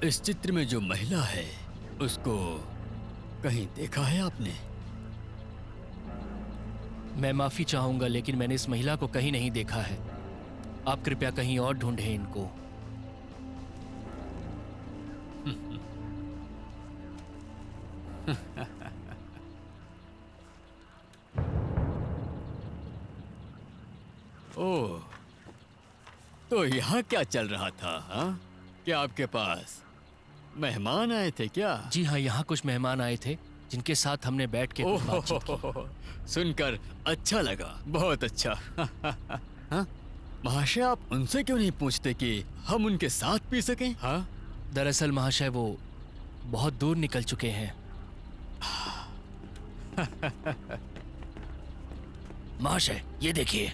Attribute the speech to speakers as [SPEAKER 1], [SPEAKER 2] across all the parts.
[SPEAKER 1] इस चित्र में जो महिला है उसको कहीं देखा है आपने?
[SPEAKER 2] मैं माफी चाहूंगा, लेकिन मैंने इस महिला को कहीं नहीं देखा है। आप कृपया कहीं और ढूंढें इनको।
[SPEAKER 1] ओह, तो यहाँ क्या चल रहा था? हाँ, क्या आपके पास मेहमान आए थे क्या?
[SPEAKER 2] जी हाँ, यहाँ कुछ मेहमान आए थे जिनके साथ हमने बैठ के कुछ बातचीत की।
[SPEAKER 1] ओह, सुनकर अच्छा लगा, बहुत अच्छा। हाँ? महाशय, आप उनसे क्यों नहीं पूछते कि हम उनके साथ पी सकें? हाँ?
[SPEAKER 2] दरअसल महाशय वो बहुत दूर निकल चुके हैं। महाशय ये देखिए।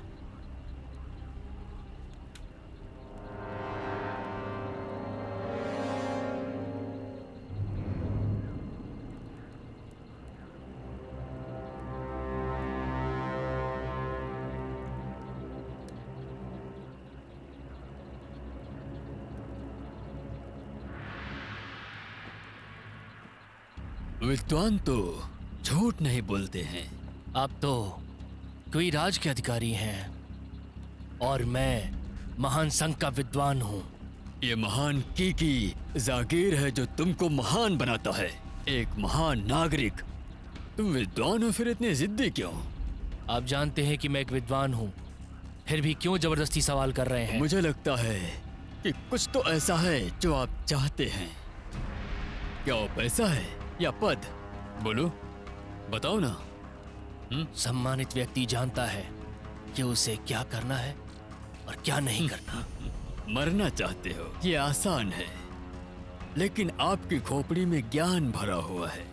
[SPEAKER 1] विद्वान तो झूठ नहीं बोलते हैं।
[SPEAKER 2] आप तो कोई राज के अधिकारी हैं और मैं महान संघ का विद्वान हूँ।
[SPEAKER 1] ये महान की जागीर है जो तुमको महान बनाता है, एक महान नागरिक। तुम विद्वान हो, फिर इतने जिद्दी क्यों?
[SPEAKER 2] आप जानते हैं कि मैं एक विद्वान हूँ, फिर भी क्यों जबरदस्ती सवाल कर रहे हैं?
[SPEAKER 1] मुझे लगता है कि कुछ तो ऐसा है जो आप चाहते हैं। क्या वो पैसा है या पद? बोलो, बताओ ना।
[SPEAKER 2] सम्मानित व्यक्ति जानता है कि उसे क्या करना है और क्या नहीं करना।
[SPEAKER 1] मरना चाहते हो, ये आसान है, लेकिन आपकी खोपड़ी में ज्ञान भरा हुआ है।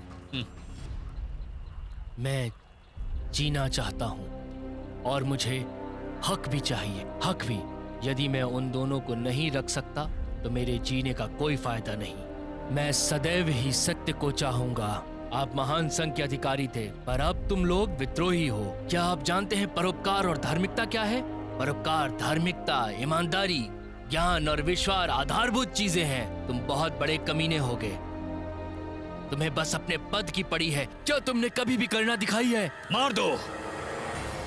[SPEAKER 2] मैं जीना चाहता हूँ और मुझे हक भी चाहिए, हक भी। यदि मैं उन दोनों को नहीं रख सकता तो मेरे जीने का कोई फायदा नहीं। मैं सदैव ही सत्य को चाहूंगा। आप महान संघ के अधिकारी थे, पर अब तुम लोग विद्रोही हो। क्या आप जानते हैं परोपकार और धार्मिकता क्या है? परोपकार, धार्मिकता, ईमानदारी, ज्ञान और विश्वास आधारभूत चीजें हैं। तुम बहुत बड़े कमीने हो गए। तुम्हें बस अपने पद की पड़ी है। क्या तुमने कभी भी करुणा दिखाई है?
[SPEAKER 1] मार दो।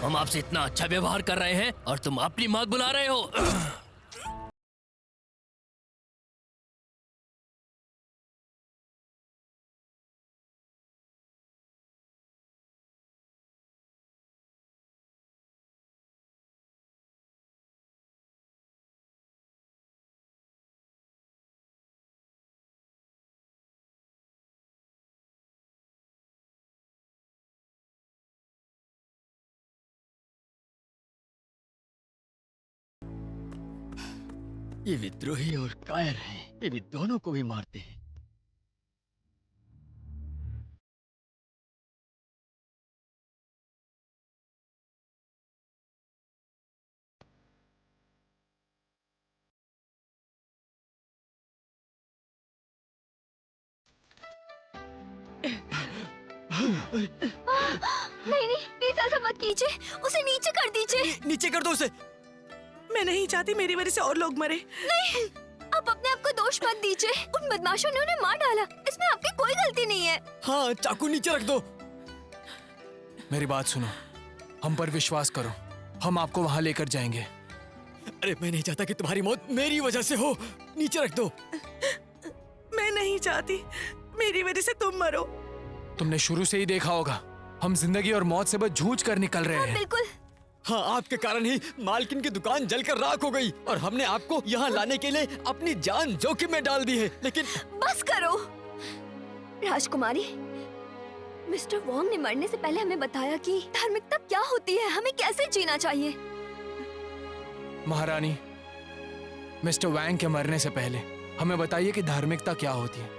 [SPEAKER 2] हम आपसे इतना अच्छा व्यवहार कर रहे हैं और तुम अपनी मौत बुला रहे हो।
[SPEAKER 1] ये विद्रोही और कायर हैं, ये विद्वानों को भी मारते हैं।
[SPEAKER 3] नहीं नहीं, प्लीज ऐसा मत कीजिए, उसे नीचे कर दीजिए।
[SPEAKER 1] नीचे कर दो उसे।
[SPEAKER 4] मैं नहीं चाहती मेरी वजह से और लोग मरे।
[SPEAKER 3] नहीं, आप अपने आप को दोष मत दीजिए। उन बदमाशों ने उन्हें मार डाला, इसमें आपकी कोई गलती नहीं है।
[SPEAKER 1] हाँ, चाकू नीचे रख दो।
[SPEAKER 5] मेरी बात सुनो, हम पर विश्वास करो, हम आपको वहां लेकर जाएंगे।
[SPEAKER 1] अरे मैं नहीं चाहता कि तुम्हारी मौत मेरी वजह से हो। नीचे रख दो।
[SPEAKER 4] मैं नहीं चाहती मेरी वजह से तुम मरो।
[SPEAKER 5] तुमने शुरू से ही देखा होगा, हम जिंदगी और मौत से बस जूझ कर निकल रहे हैं।
[SPEAKER 3] बिल्कुल।
[SPEAKER 1] हाँ, आपके कारण ही मालकिन की दुकान जलकर राख हो गई और हमने आपको यहाँ लाने के लिए अपनी जान जोखिम में डाल दी है। लेकिन
[SPEAKER 3] बस करो। राजकुमारी, मिस्टर वोंग ने मरने से पहले हमें बताया कि धार्मिकता क्या होती है, हमें कैसे जीना चाहिए।
[SPEAKER 5] महारानी, मिस्टर वैंग के मरने से पहले हमें बताइए कि धार्मिकता क्या होती है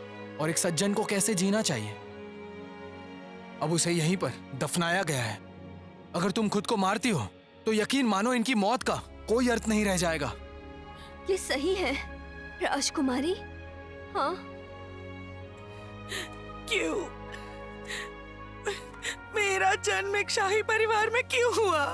[SPEAKER 5] और एक सज्जन को कैसे जीना चाहिए। अब उसे यहीं पर दफनाया गया है। अगर तुम खुद को मारती हो तो यकीन मानो इनकी मौत का कोई अर्थ नहीं रह जाएगा।
[SPEAKER 3] ये सही है राजकुमारी। हाँ।
[SPEAKER 4] क्यों? मेरा जन्म एक शाही परिवार में क्यों हुआ?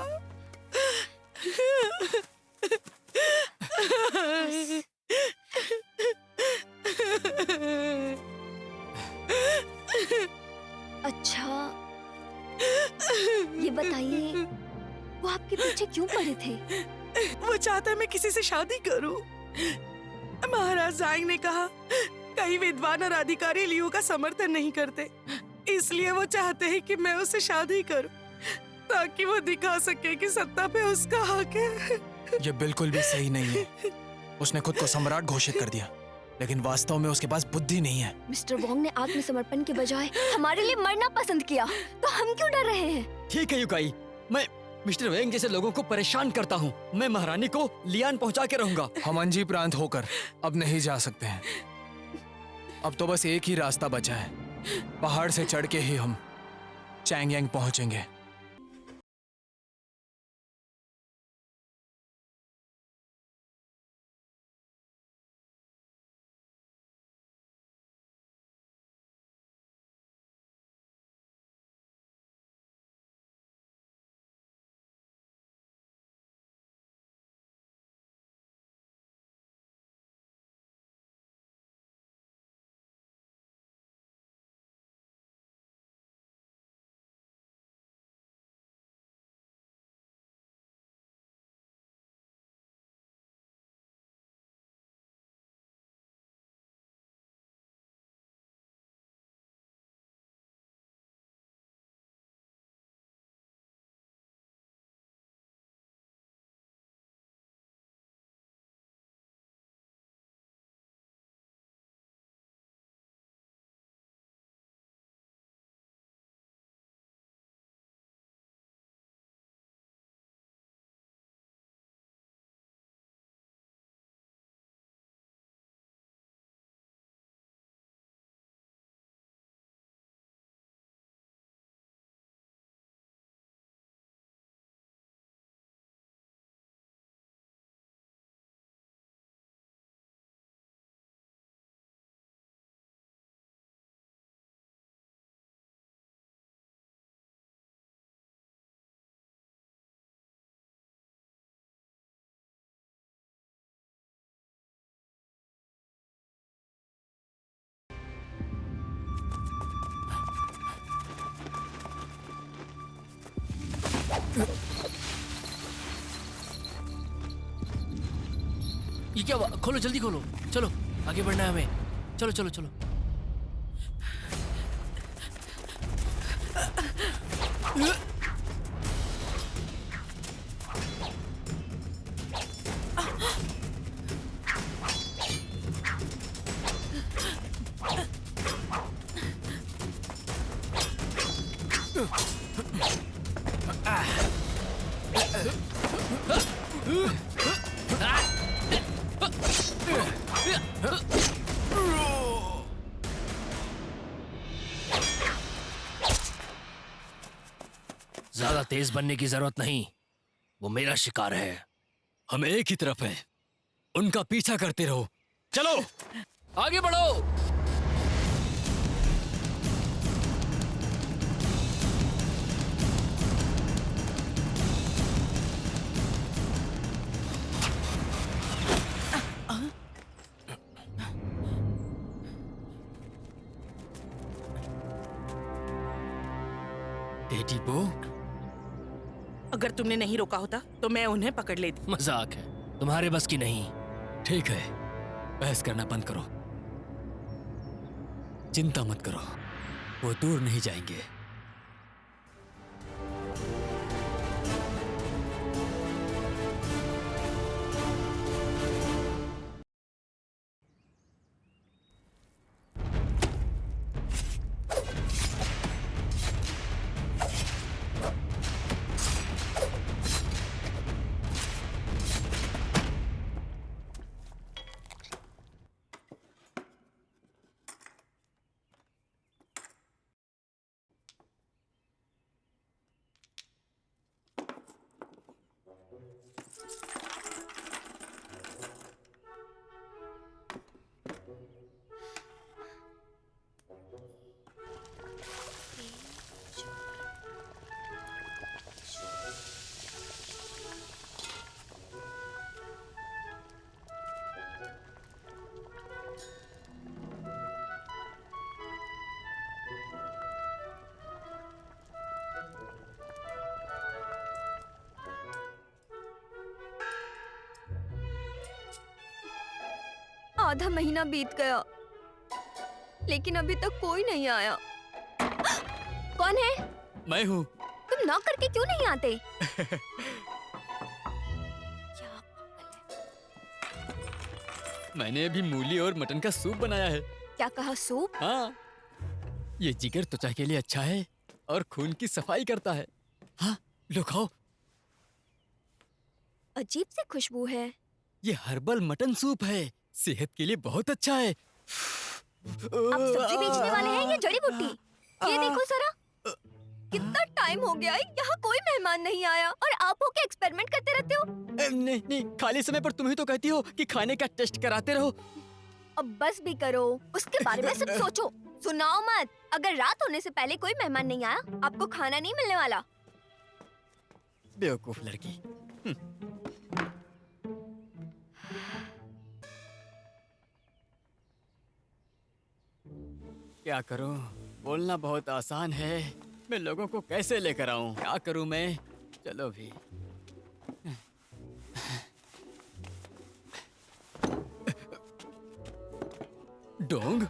[SPEAKER 3] अच्छा, ये बताइए, वो आपके पीछे क्यों पड़े थे?
[SPEAKER 4] वो चाहता है मैं किसी से शादी करूं। महाराज जांग ने कहा कई विद्वान और अधिकारी लियो का समर्थन नहीं करते, इसलिए वो चाहते हैं कि मैं उससे शादी करूं ताकि वो दिखा सके कि सत्ता पे उसका हक है।
[SPEAKER 5] ये बिल्कुल भी सही नहीं है। उसने खुद को सम्राट घोषित कर दिया, लेकिन वास्तव में उसके पास बुद्धि नहीं है।
[SPEAKER 3] मिस्टर वोंग ने आत्मसमर्पण के बजाय हमारे लिए मरना पसंद किया, तो हम क्यों डर रहे हैं?
[SPEAKER 1] ठीक है युकाई, मैं मिस्टर वेंग जैसे लोगों को परेशान करता हूँ। मैं महारानी को लियान पहुँचा के रहूंगा।
[SPEAKER 5] हम अंजी प्रांत होकर अब नहीं जा सकते हैं। अब तो बस एक ही रास्ता बचा है, पहाड़ से चढ़ के ही हम चैंगयांग पहुंचेंगे।
[SPEAKER 2] ये क्या हुआ? खोलो, जल्दी खोलो। चलो, आगे बढ़ना है हमें। चलो चलो चलो। ज्यादा तेज बनने की जरूरत नहीं, वो मेरा शिकार है।
[SPEAKER 1] हम एक ही तरफ हैं, उनका पीछा करते रहो। चलो
[SPEAKER 2] आगे बढ़ो।
[SPEAKER 1] बेटी बो,
[SPEAKER 4] अगर तुमने नहीं रोका होता तो मैं उन्हें पकड़ लेती।
[SPEAKER 2] मजाक है, तुम्हारे बस की नहीं।
[SPEAKER 1] ठीक है, बहस करना बंद करो। चिंता मत करो, वो दूर नहीं जाएंगे।
[SPEAKER 3] आधा महीना बीत गया, लेकिन अभी तक कोई नहीं आया। कौन है?
[SPEAKER 1] मैं हूँ।
[SPEAKER 3] तुम नॉक करके क्यों नहीं आते?
[SPEAKER 1] मैंने अभी मूली और मटन का सूप बनाया है।
[SPEAKER 3] क्या कहा? सूप?
[SPEAKER 1] हाँ, ये जिगर त्वचा के लिए अच्छा है और खून की सफाई करता है। हाँ, लो खाओ।
[SPEAKER 3] अजीब सी खुशबू है।
[SPEAKER 1] ये हर्बल मटन सूप है, सेहत के लिए बहुत अच्छा है।
[SPEAKER 3] आप सब्जी बेचने वाले हैं या जड़ी बूटी? ये देखो जरा, कितना टाइम हो गया है, यहाँ कोई मेहमान नहीं आया और आप होके एक्सपेरिमेंट करते रहते हो।
[SPEAKER 1] नहीं नहीं, खाली समय पर तुम ही तो कहती हो कि खाने का टेस्ट कराते रहो।
[SPEAKER 3] अब बस भी करो, उसके बारे में सब सोचो। सुनाओ मत। अगर रात होने से पहले कोई मेहमान नहीं आया, आपको खाना नहीं मिलने वाला।
[SPEAKER 1] बेवकूफ लड़की। क्या करूं? बोलना बहुत आसान है, मैं लोगों को कैसे लेकर आऊं? क्या करूं मैं? चलो भी। डोंग,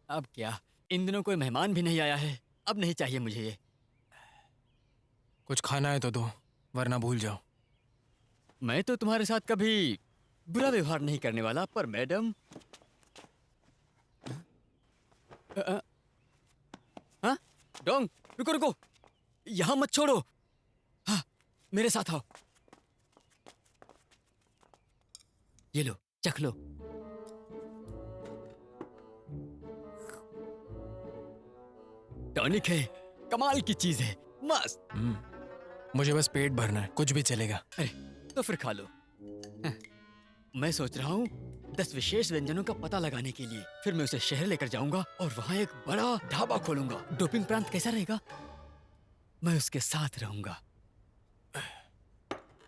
[SPEAKER 1] अब क्या? इन दिनों कोई मेहमान भी नहीं आया है। अब नहीं चाहिए मुझे ये।
[SPEAKER 5] कुछ खाना है तो दो, वरना भूल जाओ।
[SPEAKER 1] मैं तो तुम्हारे साथ कभी बुरा व्यवहार नहीं करने वाला, पर मैडम। हाँ, डोंग, रुको रुको, यहाँ मत छोड़ो। हाँ, मेरे साथ आओ। ये लो, चख लो। टॉनिक है, कमाल की चीज है, मस्त।
[SPEAKER 5] मुझे बस पेट भरना है, कुछ भी चलेगा।
[SPEAKER 1] अरे तो फिर खा लो। हाँ, मैं सोच रहा हूँ 10 विशेष व्यंजनों का पता लगाने के लिए। फिर मैं उसे शहर लेकर जाऊंगा और वहाँ एक बड़ा ढाबा खोलूंगा। डोपिंग प्रांत कैसा रहेगा? मैं उसके साथ रहूंगा।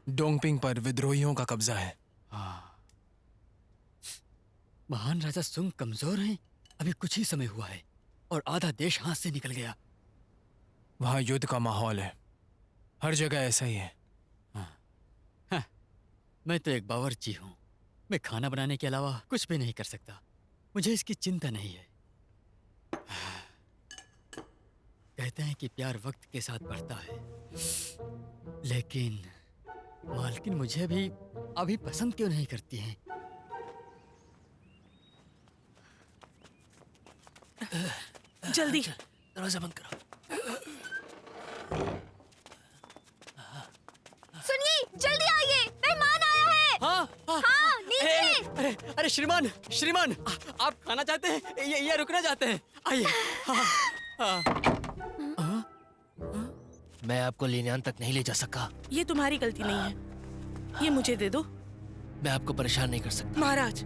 [SPEAKER 5] डोंगपिंग पर विद्रोहियों का कब्जा है।
[SPEAKER 1] हाँ। महान राजा सुंग कमजोर हैं। अभी कुछ ही समय हुआ है और आधा देश हाथ से निकल गया।
[SPEAKER 5] वहाँ युद्ध का माहौल है, हर जगह ऐसा ही है।
[SPEAKER 1] हाँ, मैं तो एक बावर्ची हूँ। मैं खाना बनाने के अलावा कुछ भी नहीं कर सकता। मुझे इसकी चिंता नहीं है। कहते हैं कि प्यार वक्त के साथ बढ़ता है, लेकिन मालकिन मुझे अभी पसंद क्यों नहीं करती हैं?
[SPEAKER 4] जल्दी
[SPEAKER 2] दरवाजा बंद करो।
[SPEAKER 3] सुनिए, जल्दी आइए, मेहमान आया है।
[SPEAKER 1] हाँ, हाँ,
[SPEAKER 3] हाँ, नीचे।
[SPEAKER 1] अरे श्रीमान, श्रीमान, आप खाना चाहते हैं या रुकना चाहते हैं? आइए। हाँ, हाँ।
[SPEAKER 2] मैं आपको लेनियान तक नहीं ले जा सका।
[SPEAKER 4] ये तुम्हारी गलती नहीं है, ये मुझे दे दो।
[SPEAKER 2] मैं आपको परेशान नहीं कर सकता।
[SPEAKER 4] महाराज,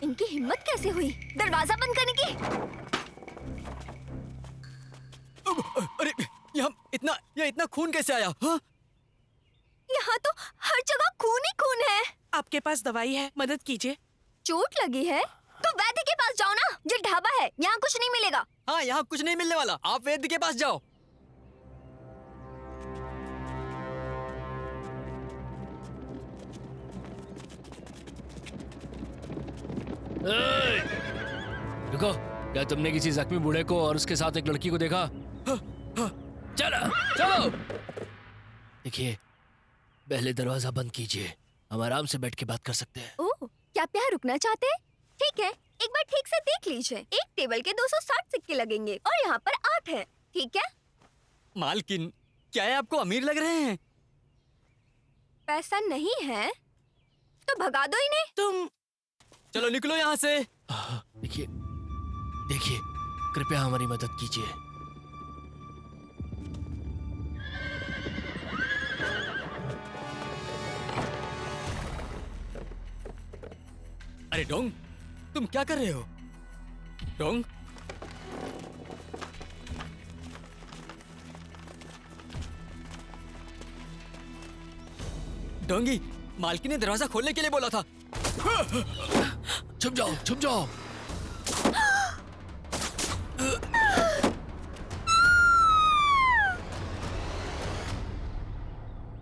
[SPEAKER 3] इनकी हिम्मत कैसे हुई दरवाजा बंद करने की?
[SPEAKER 1] अरे यहाँ इतना खून कैसे आया? हाँ?
[SPEAKER 3] यहाँ तो हर जगह खून ही खून है।
[SPEAKER 4] आपके पास दवाई है, मदद कीजिए।
[SPEAKER 3] चोट लगी है तो वैद्य के पास जाओ ना, जो ढाबा है। यहाँ कुछ नहीं मिलेगा।
[SPEAKER 1] हाँ, यहाँ कुछ नहीं मिलने वाला। आप वैद्य के पास जाओ।
[SPEAKER 2] रुको, क्या तुमने किसी जख्मी बूढ़े को और उसके साथ एक लड़की को देखा? चलो चलो। देखिए, पहले दरवाजा बंद कीजिए, हम आराम से बैठ के बात कर सकते हैं।
[SPEAKER 3] ओह, क्या आप यहाँ रुकना चाहते हैं? ठीक है, एक बार ठीक से देख लीजिए। एक टेबल के 260 सिक्के लगेंगे और यहाँ पर 8 है। ठीक है?
[SPEAKER 1] मालकिन, क्या है, आपको अमीर लग रहे हैं?
[SPEAKER 3] पैसा नहीं है तो भगा दो इन्हें।
[SPEAKER 4] तुम
[SPEAKER 1] चलो निकलो यहाँ से।
[SPEAKER 2] देखिए देखिए, कृपया हमारी मदद कीजिए।
[SPEAKER 1] अरे डोंग, तुम क्या कर रहे हो? डोंग, डोंगी, मालकिन ने दरवाजा खोलने के लिए बोला था।
[SPEAKER 2] छुप जाओ, छुप जाओ।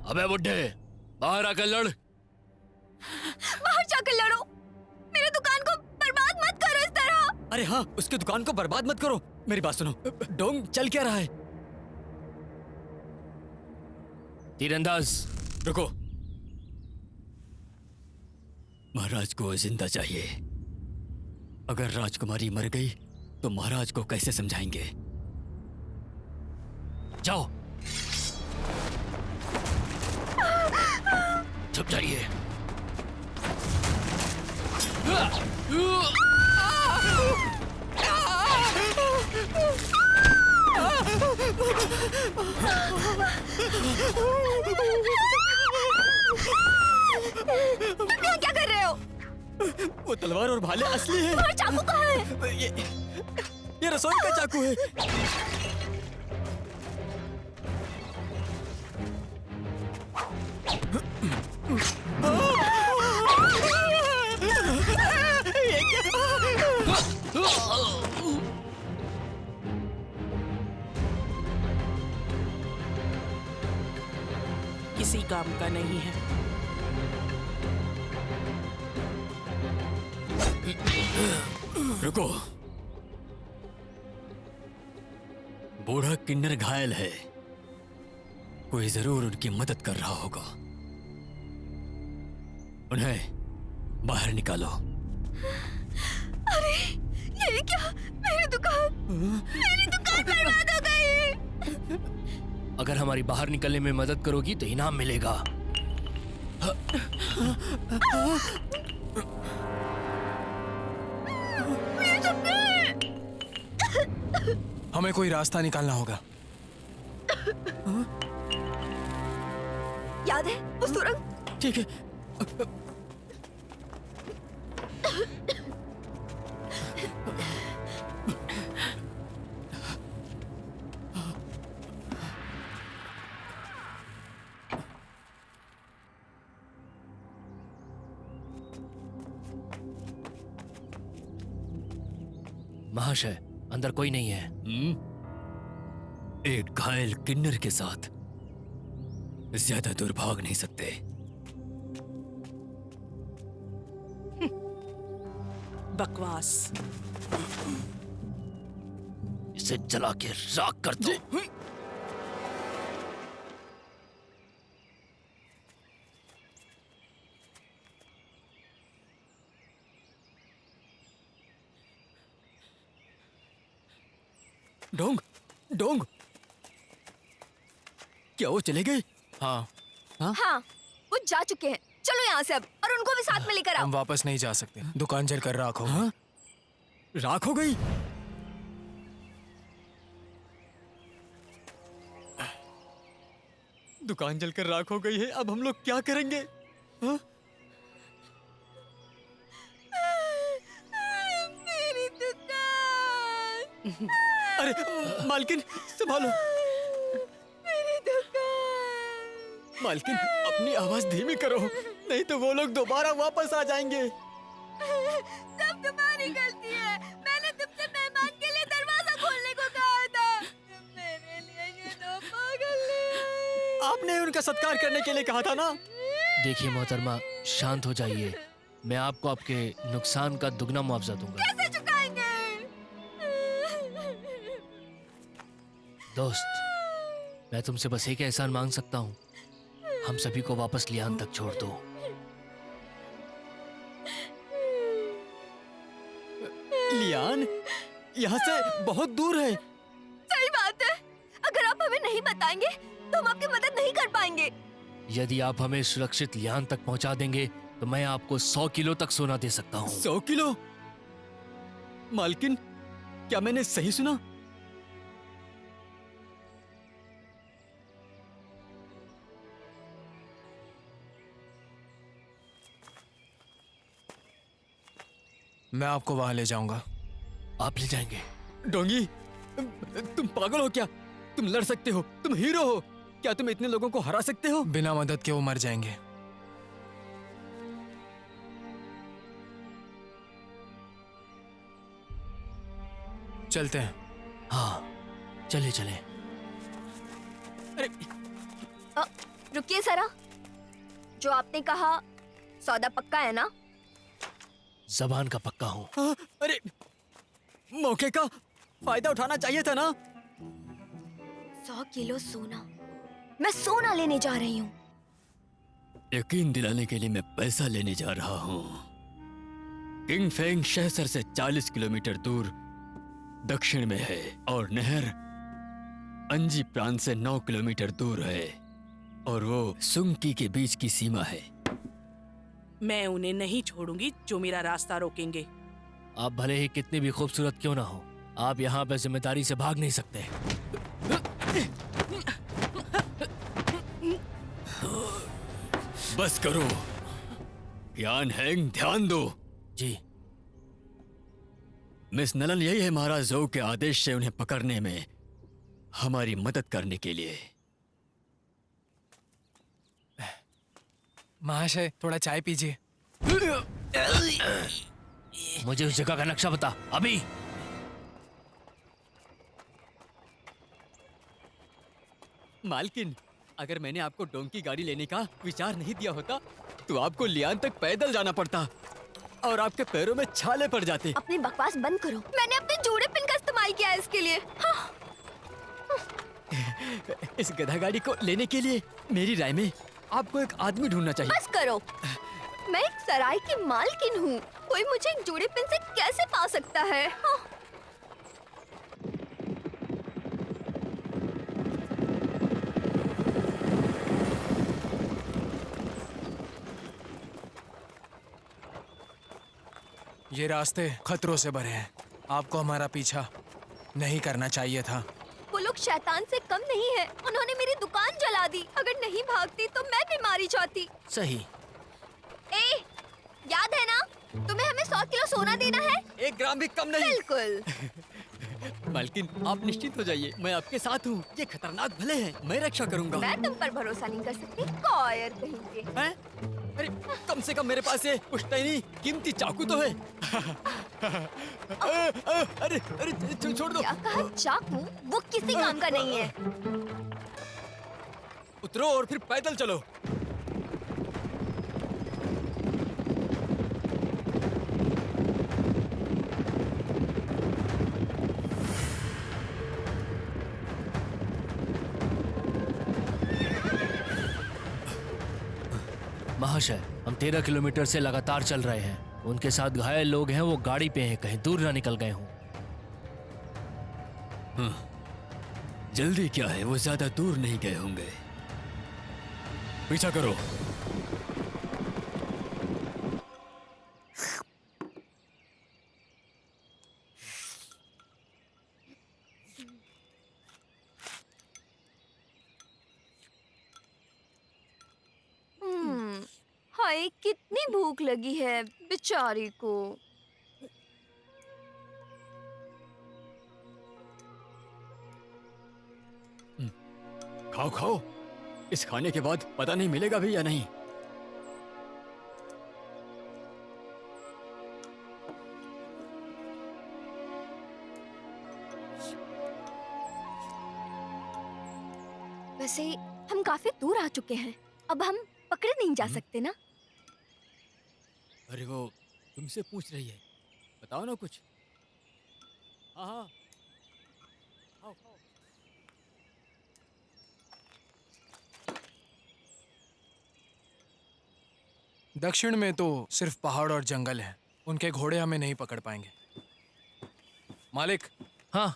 [SPEAKER 2] अबे बुड्ढे, बाहर आकर लड़।
[SPEAKER 3] बाहर जाकर लड़ो।
[SPEAKER 1] अरे हाँ, उसकी दुकान को बर्बाद मत करो। मेरी बात सुनो डोंग, चल क्या रहा है?
[SPEAKER 2] तीरंदाज,
[SPEAKER 1] रुको। महाराज को जिंदा चाहिए। अगर राजकुमारी मर गई तो महाराज को कैसे समझाएंगे?
[SPEAKER 2] जाओ। छुप जाइए।
[SPEAKER 3] तुम यहाँ क्या कर रहे हो?
[SPEAKER 1] वो तलवार और भाले असली है।
[SPEAKER 3] तुम्हारा चाकू कहाँ है?
[SPEAKER 1] ये रसोई का चाकू है।
[SPEAKER 4] किसी काम का नहीं है।
[SPEAKER 1] रुको। बूढ़ा किन्नर घायल है, कोई जरूर उनकी मदद कर रहा होगा। उन्हें बाहर निकालो।
[SPEAKER 3] अरे ये क्या? मेरी दुकान बर्बाद हो गई।
[SPEAKER 2] अगर हमारी बाहर निकलने में मदद करोगी तो इनाम मिलेगा।
[SPEAKER 5] हमें कोई रास्ता निकालना होगा।
[SPEAKER 3] याद है वो सुरंग?
[SPEAKER 1] ठीक है।
[SPEAKER 2] महाशय, अंदर कोई नहीं है।
[SPEAKER 1] एक घायल किन्नर के साथ ज्यादा दूर भाग नहीं सकते।
[SPEAKER 4] बकवास।
[SPEAKER 2] इसे जला के राख कर दो।
[SPEAKER 1] डोंग, डोंग, क्या वो चले गए?
[SPEAKER 5] हाँ,
[SPEAKER 3] हाँ, वो जा चुके हैं। चलो यहाँ से अब, और उनको भी साथ में लेकर आओ।
[SPEAKER 5] हम वापस नहीं जा सकते। दुकान जल कर राख हो।
[SPEAKER 1] हाँ? राख हो गई? दुकान जलकर राख हो गई है, अब हम लोग क्या करेंगे? हाँ?
[SPEAKER 3] मेरी दुकान।
[SPEAKER 1] अरे मालकिन, संभालो।
[SPEAKER 3] मेरी दुकान।
[SPEAKER 1] मालकिन, अपनी आवाज धीमी करो, नहीं तो वो लोग दोबारा वापस आ जाएंगे।
[SPEAKER 3] सब तुम्हारी गलती है। मैंने तुमसे मेहमान के लिए दरवाजा खोलने को कहा था। तुम मेरे लिए ये दो पागल ले आए।
[SPEAKER 1] आपने उनका सत्कार करने के लिए कहा था ना?
[SPEAKER 2] देखिए मोहतरमा, शांत हो जाइए। मैं आपको आपके नुकसान का दुगना मुआवजा दूंगा।
[SPEAKER 3] कैसे चुकाएंगे?
[SPEAKER 2] दोस्त, मैं तुमसे बस एक एहसान मांग सकता हूँ। हम सभी को वापस लियान तक छोड़ दो।
[SPEAKER 1] लियान यहाँ से बहुत दूर है।
[SPEAKER 3] सही बात है। अगर आप हमें नहीं बताएंगे तो हम आपकी मदद नहीं कर पाएंगे।
[SPEAKER 2] यदि आप हमें सुरक्षित लियान तक पहुंचा देंगे तो मैं आपको 100 किलो तक सोना दे सकता हूँ।
[SPEAKER 1] 100 किलो? मालकिन, क्या मैंने सही सुना?
[SPEAKER 5] मैं आपको वहां ले जाऊंगा।
[SPEAKER 2] आप ले जाएंगे?
[SPEAKER 1] डोंगी, तुम पागल हो क्या? तुम लड़ सकते हो, तुम हीरो हो। क्या तुम इतने लोगों को हरा सकते हो?
[SPEAKER 5] बिना मदद के वो मर जाएंगे। चलते हैं।
[SPEAKER 2] हाँ, चले चले।
[SPEAKER 1] अरे
[SPEAKER 3] रुकिए जरा। जो आपने कहा सौदा पक्का है ना?
[SPEAKER 2] जबान का पक्का हूँ।
[SPEAKER 1] अरे मौके का फायदा उठाना चाहिए था ना।
[SPEAKER 3] 100 किलो सोना, मैं सोना लेने जा रही हूँ।
[SPEAKER 1] यकीन दिलाने के लिए मैं पैसा लेने जा रहा हूँ। किंग फेंग शहर से 40 किलोमीटर दूर दक्षिण में है और नहर अंजी प्रांत से 9 किलोमीटर दूर है और वो सुंकी के बीच की सीमा है।
[SPEAKER 4] मैं उन्हें नहीं छोड़ूंगी जो मेरा रास्ता रोकेंगे।
[SPEAKER 2] आप भले ही कितनी भी खूबसूरत क्यों ना हो, आप यहाँ पे जिम्मेदारी से भाग नहीं सकते।
[SPEAKER 1] बस करो यान हैंग, ध्यान दो।
[SPEAKER 2] जी।
[SPEAKER 1] मिस नलन यही है महाराज जोउ के आदेश से उन्हें पकड़ने में हमारी मदद करने के लिए।
[SPEAKER 5] महाशय थोड़ा चाय पीजिए।
[SPEAKER 2] मुझे उस जगह का नक्शा बता अभी।
[SPEAKER 1] मालकिन, अगर मैंने आपको डोंकी गाड़ी लेने का विचार नहीं दिया होता तो आपको लियान तक पैदल जाना पड़ता और आपके पैरों में छाले पड़ जाते।
[SPEAKER 3] अपनी बकवास बंद करो। मैंने अपने जूड़े पिन का इस्तेमाल किया है इसके लिए। हाँ।
[SPEAKER 1] इस गधा गाड़ी को लेने के लिए मेरी राय में आपको एक आदमी ढूंढना चाहिए।
[SPEAKER 3] बस करो, मैं एक सराय की मालकिन हूँ। कोई मुझे एक जूड़े पिन से कैसे पा सकता है? हाँ।
[SPEAKER 5] ये रास्ते खतरों से भरे हैं। आपको हमारा पीछा नहीं करना चाहिए था।
[SPEAKER 3] वो लोग शैतान से कम नहीं है। उन्होंने मेरी दुकान जला दी। अगर नहीं भागती तो मैं भी मारी जाती।
[SPEAKER 2] सही।
[SPEAKER 3] ए, याद है ना? तुम्हें हमें 100 किलो सोना देना है।
[SPEAKER 1] 1 ग्राम भी कम नहीं।
[SPEAKER 3] बिल्कुल।
[SPEAKER 1] मालकिन, आप निश्चिंत हो जाइए, मैं आपके साथ हूँ। ये खतरनाक भले हैं, मैं रक्षा करूंगा।
[SPEAKER 3] मैं तुम पर भरोसा नहीं कर सकती। कॉयर कहीं के।
[SPEAKER 1] हैं? अरे कम से कम मेरे पास ये पुश्तैनी कीमती चाकू तो है। अरे अरे छोड़ दो।
[SPEAKER 3] क्या कहा? चाकू? वो किसी काम का नहीं है।
[SPEAKER 1] उतरो और फिर पैदल चलो।
[SPEAKER 2] महाशय, हम 13 किलोमीटर से लगातार चल रहे हैं। उनके साथ घायल लोग हैं, वो गाड़ी पे हैं, कहीं दूर ना निकल गए हों।
[SPEAKER 1] जल्दी क्या है, वो ज्यादा दूर नहीं गए होंगे। पीछा करो।
[SPEAKER 3] हाय, कितनी भूख लगी है बेचारी को।
[SPEAKER 1] खाओ खाओ, इस खाने के बाद पता नहीं मिलेगा भी या नहीं।
[SPEAKER 3] वैसे हम काफी दूर आ चुके हैं। अब हम पकड़े नहीं जा सकते ना?
[SPEAKER 1] अरे वो तुमसे पूछ रही है, बताओ ना कुछ। हाँ हाँ, खाओ खाओ।
[SPEAKER 5] दक्षिण में तो सिर्फ पहाड़ और जंगल है। उनके घोड़े हमें नहीं पकड़ पाएंगे। मालिक,
[SPEAKER 2] हाँ।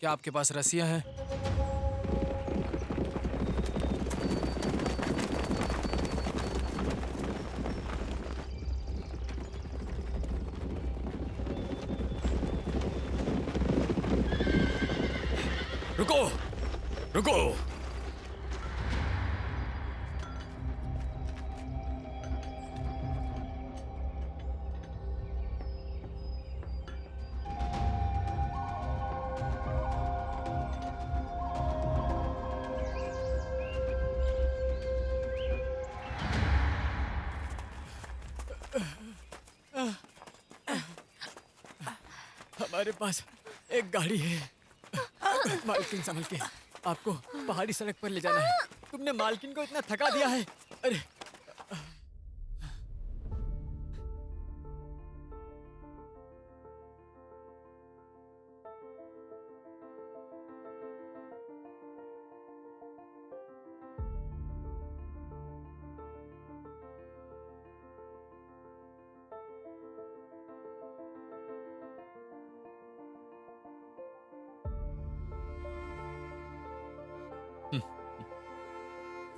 [SPEAKER 5] क्या आपके पास रस्सियां हैं?
[SPEAKER 1] रुको रुको। हमारे पास एक गाड़ी है। मालकिन संभल के, आपको पहाड़ी सड़क पर ले जाना है। तुमने मालकिन को इतना थका दिया है। अरे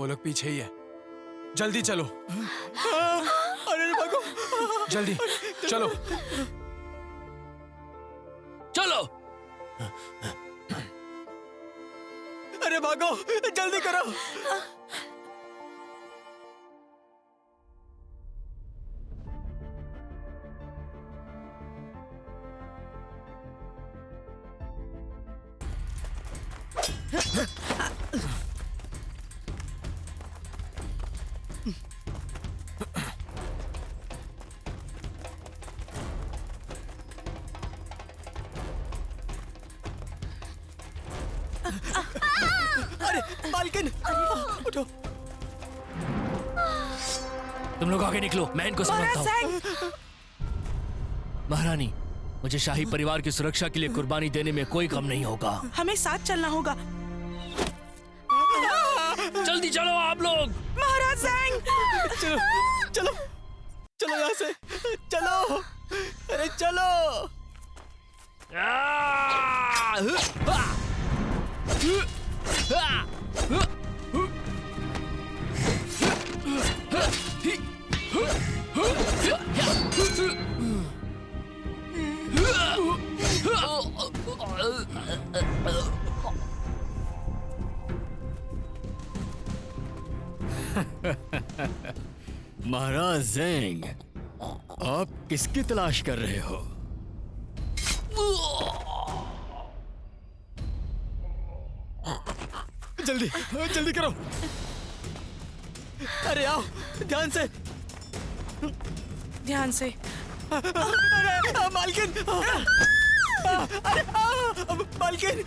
[SPEAKER 5] वो लोग पीछे ही है। जल्दी चलो,
[SPEAKER 1] अरे भागो,
[SPEAKER 5] जल्दी चलो।
[SPEAKER 2] चलो।
[SPEAKER 1] अरे भागो, जल्दी करो। अरे मालकिन, उठो।
[SPEAKER 2] तुम लोग आगे निकलो, मैं इनको समझता हूँ।
[SPEAKER 4] महाराज
[SPEAKER 2] महारानी, मुझे शाही परिवार की सुरक्षा के लिए कुर्बानी देने में कोई कम नहीं होगा।
[SPEAKER 4] हमें साथ चलना होगा।
[SPEAKER 2] जल्दी चलो आप लोग।
[SPEAKER 4] महाराज ज़ैंग!
[SPEAKER 1] चलो चलो चलो यहाँ से, चलो, अरे चलो। महाराज ज़ैंग, आप किसकी तलाश कर रहे हो? जल्दी जल्दी करो। अरे आओ, ध्यान से।
[SPEAKER 4] ध्यान से।
[SPEAKER 1] अरे मालकिन, अरे मालकिन,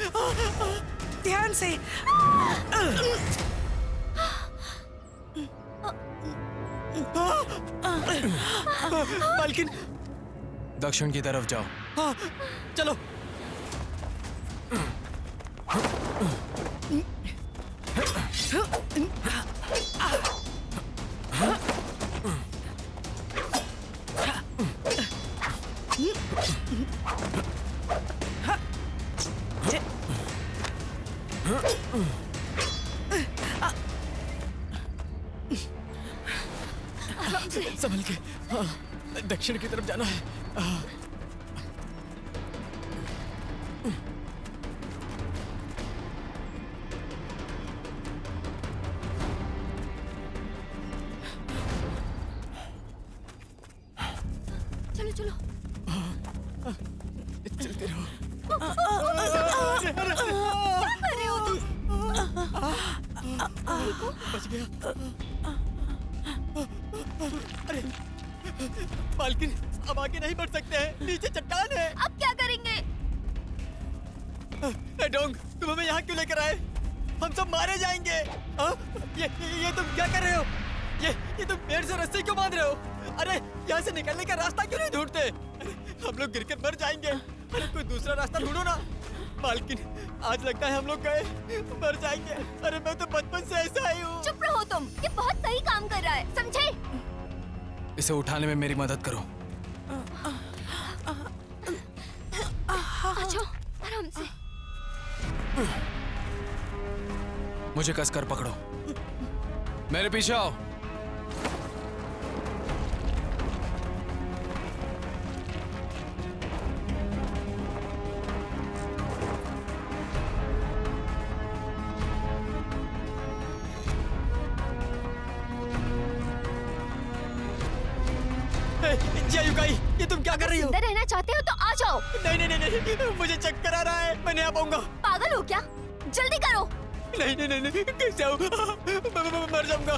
[SPEAKER 4] ध्यान से।
[SPEAKER 1] मालकिन,
[SPEAKER 5] दक्षिण की तरफ जाओ।
[SPEAKER 1] हाँ, चलो। संभल के। हाँ, दक्षिण की तरफ जाना है।
[SPEAKER 3] चलो चलो।
[SPEAKER 1] चलते रहो।
[SPEAKER 3] अरे वो तो
[SPEAKER 1] बच गया। अरे मालकिन, अब आगे नहीं बढ़ सकते हैं, नीचे चट्टान है।
[SPEAKER 3] अब क्या करेंगे?
[SPEAKER 1] ए डोंग, तुम हमें यहाँ क्यों लेकर आए? हम सब मारे जाएंगे। हाँ? ये तुम क्या कर रहे हो? ये तुम पेड़ से रस्सी क्यों बांध रहे हो? अरे यहाँ से निकलने का रास्ता क्यों नहीं ढूंढते? हम लोग गिरकर मर जाएंगे। अरे कोई दूसरा रास्ता ढूंढो ना। मालकिन, आज लगता है हम लोग गए, मर जाएंगे। अरे मैं तो बचपन से ऐसा ही हूँ।
[SPEAKER 3] चुप रहो तुम, ये बहुत सही काम कर रहा है, समझे?
[SPEAKER 5] इसे उठाने में मेरी मदद करो।
[SPEAKER 3] आ जाओ, आराम से।
[SPEAKER 5] मुझे कसकर पकड़ो। मेरे पीछे आओ।
[SPEAKER 1] जिया युकाई, ये तुम क्या कर रही हो?
[SPEAKER 3] जिंदा रहना चाहते हो तो आ जाओ।
[SPEAKER 1] नहीं नहीं नहीं नहीं, मुझे चक्कर आ रहा है, मैं नहीं आ पाऊंगा।
[SPEAKER 3] पागल हो क्या? जल्दी करो।
[SPEAKER 1] नहीं नहीं नहीं नहीं, कैसे आऊं? मैं मर जाऊंगा।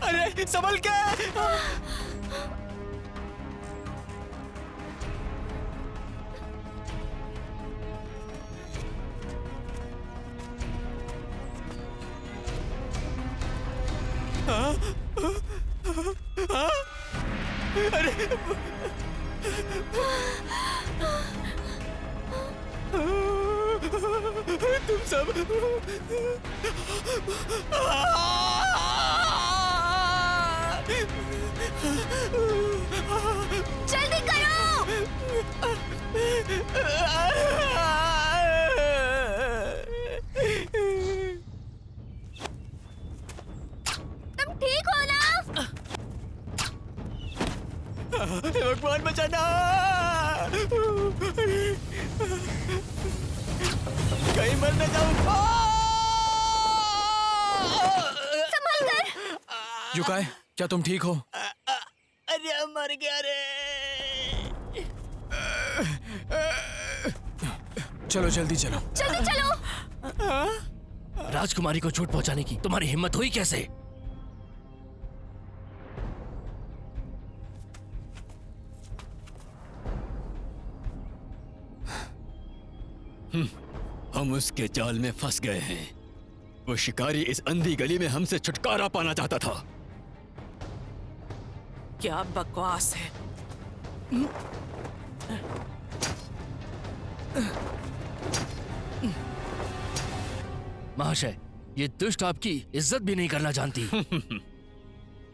[SPEAKER 1] अरे संभल के। अरे तुम सब
[SPEAKER 3] जल्दी करो।
[SPEAKER 1] हे भगवान बचाना! कहीं मर न जाऊं।
[SPEAKER 3] संभल कर।
[SPEAKER 5] युकाई, क्या तुम ठीक हो?
[SPEAKER 1] अरे मर गया रे।
[SPEAKER 5] चलो जल्दी चलो।
[SPEAKER 3] जल्दी चलो।
[SPEAKER 2] राजकुमारी को चोट पहुंचाने की तुम्हारी हिम्मत हुई कैसे?
[SPEAKER 1] हम उसके जाल में फंस गए हैं। वो शिकारी इस अंधी गली में हमसे छुटकारा पाना चाहता था।
[SPEAKER 4] क्या बकवास है।
[SPEAKER 2] महाशय, ये दुष्ट आपकी इज्जत भी नहीं करना जानती।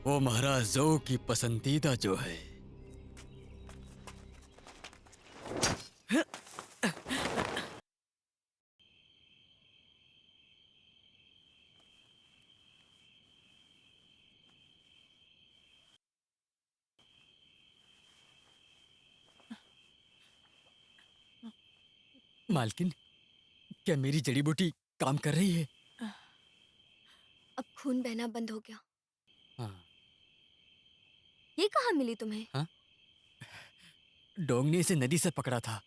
[SPEAKER 1] वो महाराज जो की पसंदीदा जो है। मालकिन, क्या मेरी जड़ी बूटी काम कर रही है?
[SPEAKER 3] अब खून बहना बंद हो गया।
[SPEAKER 1] हाँ।
[SPEAKER 3] ये कहाँ मिली तुम्हें?
[SPEAKER 1] डोंग ने इसे नदी से पकड़ा था।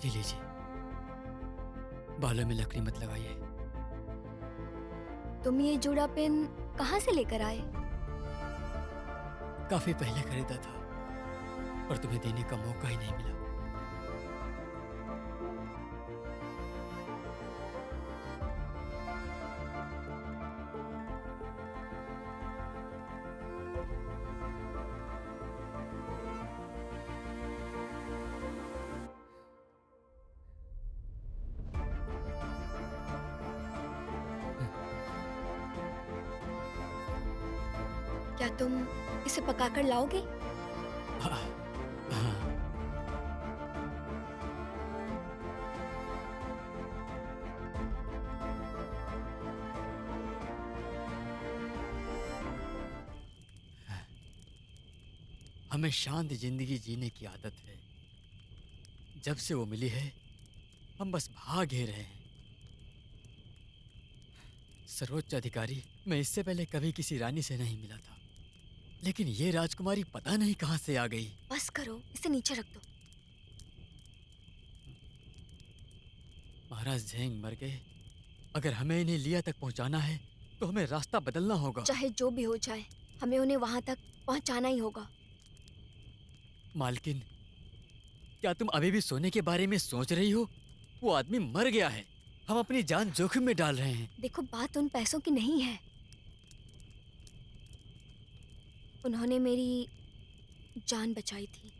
[SPEAKER 1] जी लीजिए। बालों में लकड़ी मत लगाइए।
[SPEAKER 3] तुम ये जूड़ा पेन कहाँ से लेकर आए?
[SPEAKER 1] काफी पहले खरीदा था, पर तुम्हें देने का मौका ही नहीं मिला।
[SPEAKER 3] क्या तुम इसे पकाकर लाओगे?
[SPEAKER 1] हाँ, हाँ। हमें शांत जिंदगी जीने की आदत है। जब से वो मिली है, हम बस भाग ही रहे हैं। सर्वोच्च अधिकारी, मैं इससे पहले कभी किसी रानी से नहीं मिला था, लेकिन ये राजकुमारी पता नहीं कहां से आ गई।
[SPEAKER 3] बस करो, इसे नीचे रख दो।
[SPEAKER 1] महाराज झेंग मर गए। अगर हमें इन्हें लिया तक पहुंचाना है, तो हमें रास्ता बदलना होगा।
[SPEAKER 3] चाहे जो भी हो जाए, हमें उन्हें वहां तक पहुंचाना ही होगा।
[SPEAKER 1] मालकिन, क्या तुम अभी भी सोने के बारे में सोच रही हो? वो आदमी मर गया है। हम अपनी जान जोखिम में डाल रहे हैं।
[SPEAKER 3] देखो, बात उन पैसों की नहीं है। उन्होंने मेरी जान बचाई थी।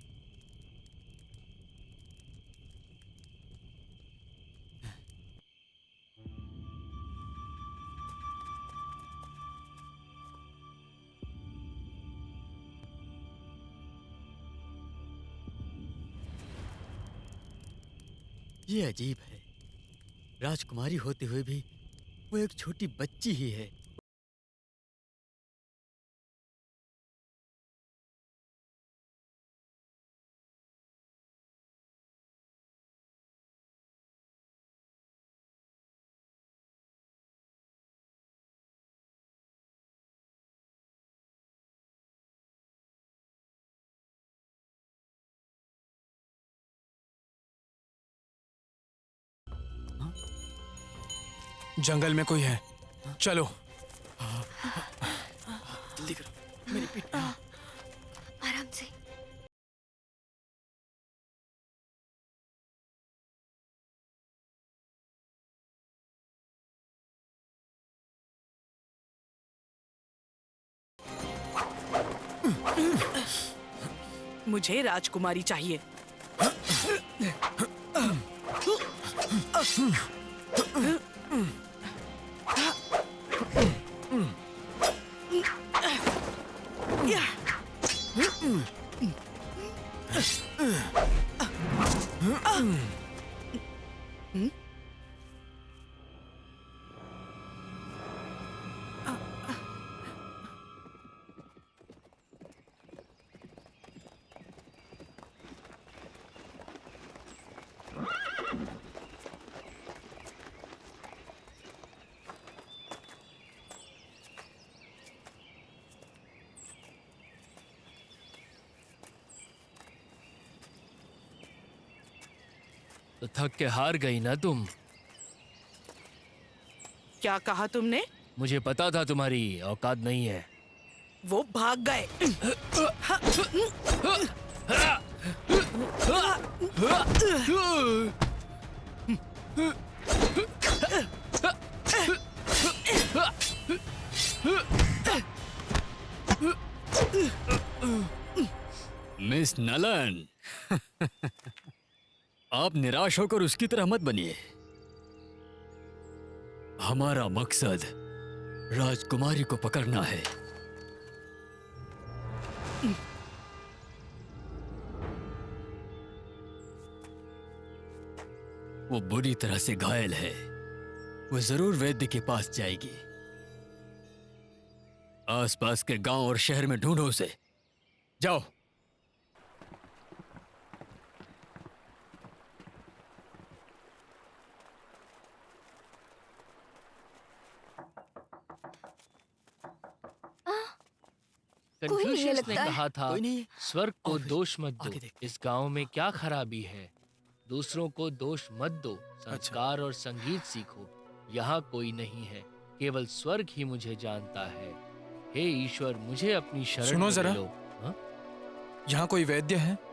[SPEAKER 1] ये अजीब है। राजकुमारी होते हुए भी वो एक छोटी बच्ची ही है।
[SPEAKER 5] जंगल में कोई है, चलो।
[SPEAKER 1] जल्दी करो, मेरी पीठ पे।
[SPEAKER 3] आराम से।
[SPEAKER 4] मुझे राजकुमारी चाहिए। या
[SPEAKER 2] तो थक के हार गई ना तुम।
[SPEAKER 4] क्या कहा तुमने?
[SPEAKER 2] मुझे पता था तुम्हारी औकात नहीं है।
[SPEAKER 4] वो भाग गए।
[SPEAKER 1] मिस नलन, आप निराश होकर उसकी तरह मत बनिए। हमारा मकसद राजकुमारी को पकड़ना है। वो बुरी तरह से घायल है। वो जरूर वैद्य के पास जाएगी। आसपास के गांव और शहर में ढूंढो उसे। जाओ।
[SPEAKER 3] कोई नहीं है
[SPEAKER 2] कन्फ्यूशियस ने
[SPEAKER 3] लगता है।
[SPEAKER 2] कहा था,
[SPEAKER 1] कोई नहीं है।
[SPEAKER 2] स्वर्ग को
[SPEAKER 1] और फिर
[SPEAKER 2] दोष मत
[SPEAKER 1] आगे
[SPEAKER 2] दो।
[SPEAKER 1] देखते
[SPEAKER 2] इस गांव में क्या खराबी है? दूसरों को दोष मत दो। संस्कार और संगीत सीखो। यहाँ कोई नहीं है, केवल स्वर्ग ही मुझे जानता है। हे ईश्वर, मुझे अपनी शरण
[SPEAKER 5] सुनो
[SPEAKER 2] में
[SPEAKER 5] जरा।
[SPEAKER 2] ले लो। हाँ?
[SPEAKER 5] यहाँ कोई वैद्य है?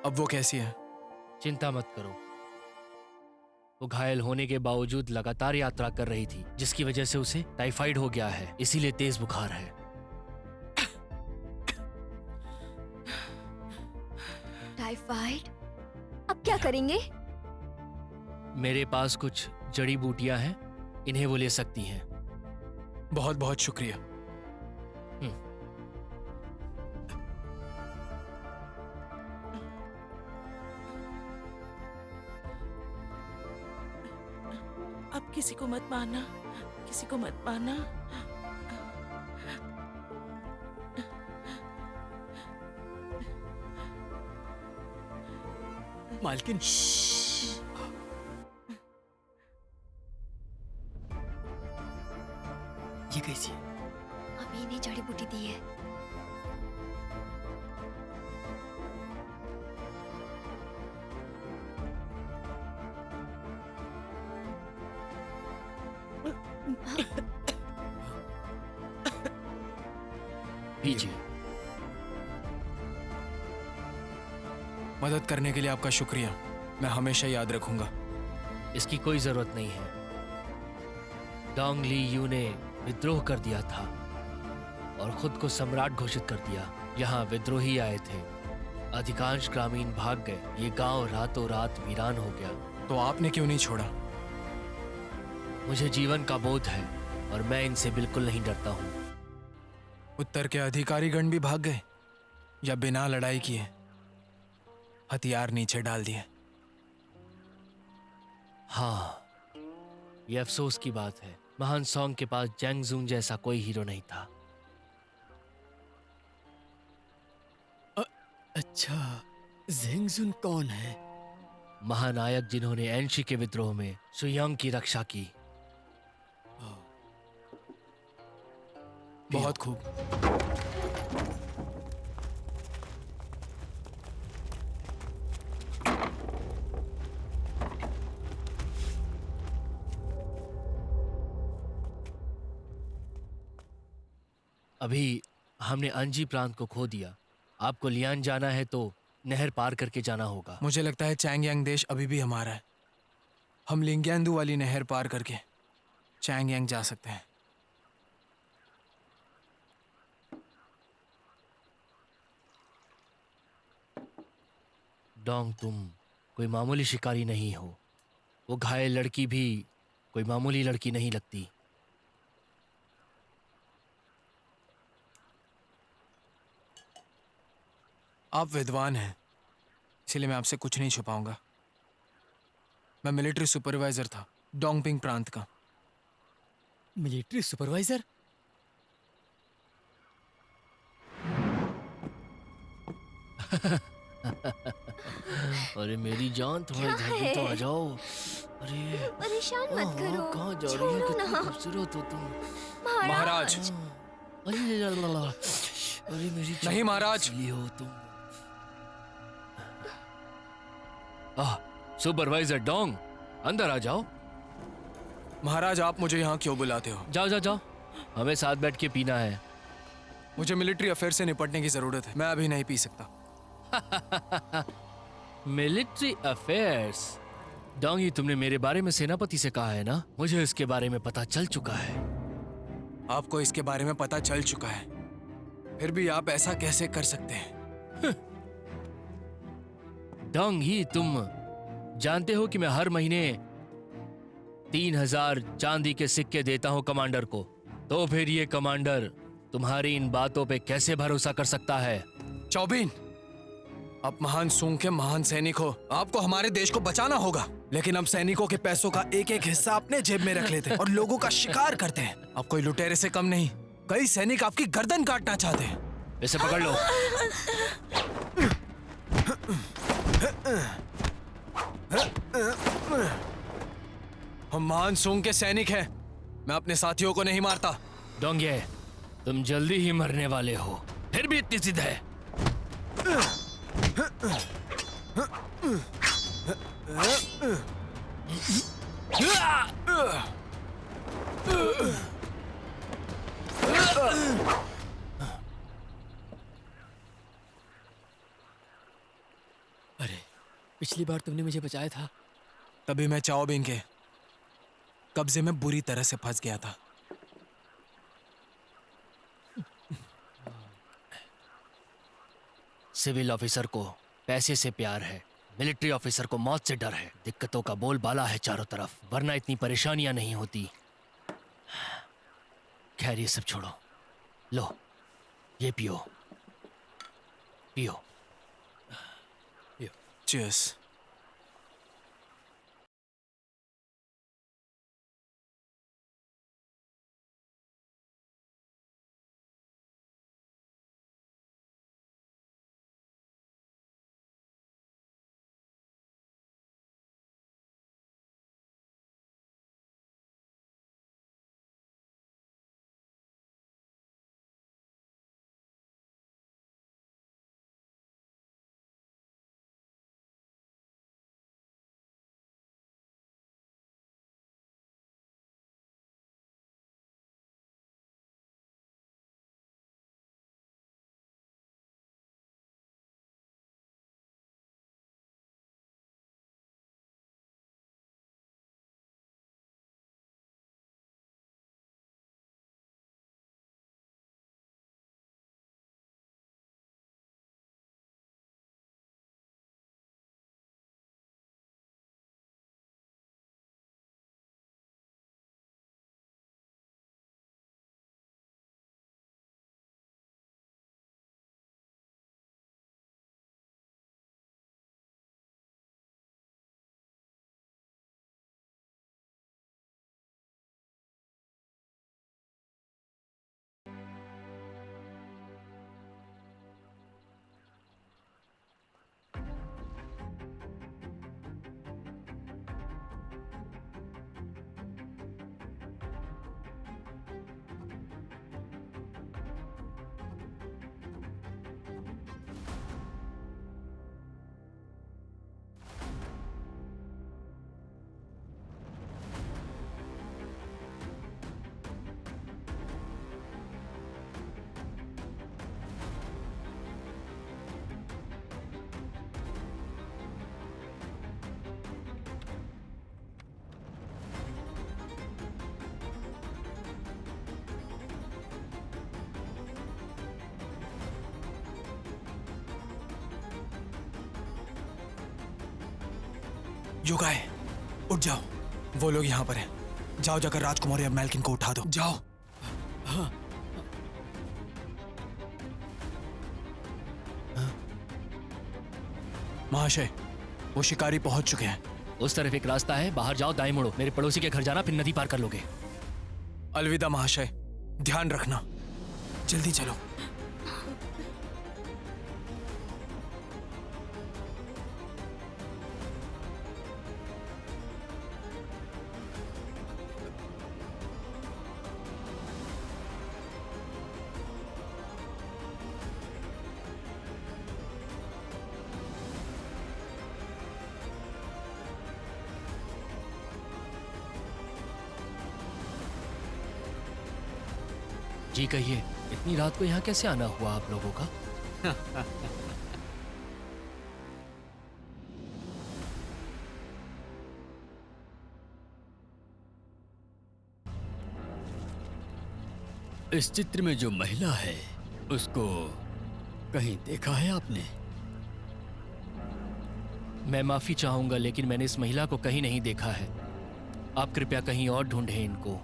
[SPEAKER 5] अब वो कैसी है?
[SPEAKER 2] चिंता मत करो। वो घायल होने के बावजूद लगातार यात्रा कर रही थी, जिसकी वजह से उसे टाइफाइड हो गया है, इसीलिए तेज बुखार है।
[SPEAKER 3] टाइफाइड? अब क्या करेंगे?
[SPEAKER 2] मेरे पास कुछ जड़ी बूटियां हैं, इन्हें वो ले सकती हैं।
[SPEAKER 5] बहुत बहुत शुक्रिया।
[SPEAKER 4] अब किसी को मत मारना, किसी को मत मारना।
[SPEAKER 1] मालकिन, ये कैसी है?
[SPEAKER 3] अभी इन्हें जड़ी बूटी दी है।
[SPEAKER 2] पीजिए।
[SPEAKER 5] मदद करने के लिए आपका शुक्रिया। मैं हमेशा याद रखूंगा।
[SPEAKER 2] इसकी कोई जरूरत नहीं है। डोंग ली यू ने विद्रोह कर दिया था और खुद को सम्राट घोषित कर दिया। यहाँ विद्रोही आए थे, अधिकांश ग्रामीण भाग गए। ये गांव रातों रात वीरान हो गया।
[SPEAKER 5] तो आपने क्यों नहीं छोड़ा?
[SPEAKER 2] मुझे जीवन का बोध है और मैं इनसे बिल्कुल नहीं डरता हूँ।
[SPEAKER 5] उत्तर के अधिकारीगण भी भाग गए या बिना लड़ाई किए हथियार नीचे डाल दिए?
[SPEAKER 2] हाँ, ये अफसोस की बात है। महान सॉन्ग के पास जैंग जून जैसा कोई हीरो नहीं था।
[SPEAKER 1] अच्छा, ज़ेंगजुन कौन है?
[SPEAKER 2] महानायक जिन्होंने एनशी के विद्रोह में सुयांग की रक्षा की।
[SPEAKER 5] बहुत खूब।
[SPEAKER 2] अभी हमने अंजी प्रांत को खो दिया। आपको लियान जाना है तो नहर पार करके जाना होगा।
[SPEAKER 5] मुझे लगता है चैंग यांग देश अभी भी हमारा है। हम लिंग्यांदू वाली नहर पार करके चैंग यांग जा सकते हैं।
[SPEAKER 2] डोंग, तुम कोई मामूली शिकारी नहीं हो। वो घायल लड़की भी कोई मामूली लड़की नहीं लगती।
[SPEAKER 5] आप विद्वान हैं, इसलिए मैं आपसे कुछ नहीं छुपाऊंगा। मैं मिलिट्री सुपरवाइजर था डोंगपिंग प्रांत का।
[SPEAKER 1] Military supervisor?
[SPEAKER 2] अरे मेरी जान, तुम्हारे
[SPEAKER 3] क्या
[SPEAKER 2] घर भी तो
[SPEAKER 3] है?
[SPEAKER 2] आ जाओ। अरे
[SPEAKER 3] परेशान मत करो।
[SPEAKER 2] कहाँ जा रही हो?
[SPEAKER 3] छोड़ो
[SPEAKER 2] कितनी
[SPEAKER 3] ना।
[SPEAKER 2] खूबसूरत हो तुम।
[SPEAKER 5] महाराज।
[SPEAKER 2] अरे अरे मेरी जान,
[SPEAKER 5] नहीं महाराज।
[SPEAKER 2] कैसी हो तुम? सुपरवाइजर डोंग, अंदर आ जाओ।
[SPEAKER 5] महाराज, आप मुझे यहाँ क्यों बुलाते हो?
[SPEAKER 2] जाओ जाओ जाओ, हमें साथ बैठ के पीना है।
[SPEAKER 5] मुझे मिलिट्री अफेयर से निपटने की जरूरत है, मैं अभी नहीं पी सकता।
[SPEAKER 2] Military affairs? डोंगी, तुमने मेरे बारे में सेनापति से कहा है ना? मुझे इसके बारे में पता चल चुका है।
[SPEAKER 5] आपको इसके बारे में पता चल चुका है, फिर भी आप ऐसा कैसे कर सकते हैं?
[SPEAKER 2] डोंगी, तुम जानते हो कि मैं हर महीने 3000 चांदी के सिक्के देता हूं कमांडर को। तो फिर ये कमांडर तुम्हारी इन बातों पे कैसे भरोसा कर सकता है?
[SPEAKER 5] चौबीन, आप महान सूंग के महान सैनिक हो, आपको हमारे देश को बचाना होगा। लेकिन अब सैनिकों के पैसों का एक एक हिस्सा अपने जेब में रख लेते हैं और लोगों का शिकार करते हैं। आप कोई लुटेरे से कम नहीं। कई सैनिक आपकी गर्दन काटना चाहते हैं।
[SPEAKER 2] इसे पकड़ लो।
[SPEAKER 5] हम महान सूंग के सैनिक हैं, मैं अपने साथियों को नहीं मारता।
[SPEAKER 2] डोंगे, तुम जल्दी ही मरने वाले हो, फिर भी इतनी जिद है।
[SPEAKER 1] अरे, पिछली बार तुमने मुझे बचाया था।
[SPEAKER 5] तभी मैं चाओबिन के कब्जे में बुरी तरह से फंस गया था।
[SPEAKER 2] सिविल ऑफिसर को पैसे से प्यार है, मिलिट्री ऑफिसर को मौत से डर है। दिक्कतों का बोलबाला है चारों तरफ, वरना इतनी परेशानियां नहीं होती। खैर, ये सब छोड़ो, लो ये पियो पियो।
[SPEAKER 5] चीयर्स। युगाए, उठ जाओ। वो लोग यहाँ पर हैं। जाओ, जाकर राजकुमारी और मैल्किन को उठा दो। जाओ। महाशय, वो शिकारी पहुंच चुके हैं।
[SPEAKER 2] उस तरफ एक रास्ता है, बाहर जाओ, दाएं मुड़ो। मेरे पड़ोसी के घर जाना, फिर नदी पार कर लोगे।
[SPEAKER 5] अलविदा महाशय, ध्यान रखना। जल्दी चलो।
[SPEAKER 2] जी कहिए, इतनी रात को यहाँ कैसे आना हुआ आप लोगों का?
[SPEAKER 1] इस चित्र में जो महिला है उसको कहीं देखा है आपने?
[SPEAKER 2] मैं माफी चाहूंगा, लेकिन मैंने इस महिला को कहीं नहीं देखा है। आप कृपया कहीं और ढूंढें इनको।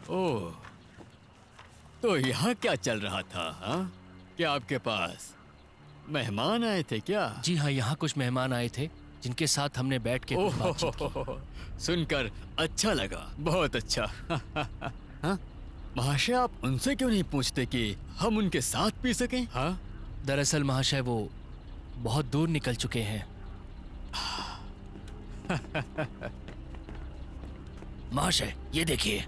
[SPEAKER 1] ओह, तो यहाँ क्या चल रहा था? हाँ, क्या आपके पास मेहमान आए थे क्या?
[SPEAKER 2] जी हाँ, यहाँ कुछ मेहमान आए थे जिनके साथ हमने बैठ के कुछ बातचीत की।
[SPEAKER 1] ओह, सुनकर अच्छा लगा, बहुत अच्छा। हाँ? महाशय, आप उनसे क्यों नहीं पूछते कि हम उनके साथ पी सकें? हाँ?
[SPEAKER 2] दरअसल महाशय, वो बहुत दूर निकल चुके हैं। महाशय, ये देखिए।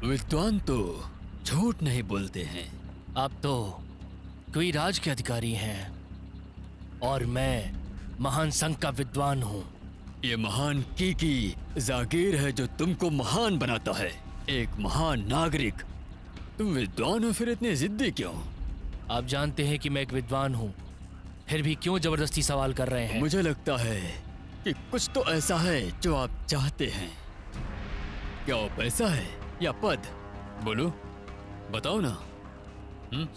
[SPEAKER 1] विद्वान तो झूठ नहीं बोलते हैं।
[SPEAKER 2] आप तो कोई राज के अधिकारी हैं और मैं महान संघ का विद्वान हूँ।
[SPEAKER 1] ये महान की जागीर है जो तुमको महान बनाता है, एक महान नागरिक। तुम विद्वान हो, फिर इतने जिद्दी क्यों?
[SPEAKER 2] आप जानते हैं कि मैं एक विद्वान हूँ, फिर भी क्यों जबरदस्ती सवाल कर रहे हैं?
[SPEAKER 1] मुझे लगता है कि कुछ तो ऐसा है जो आप चाहते हैं। क्या वो पैसा है या पद? बोलो, बताओ ना।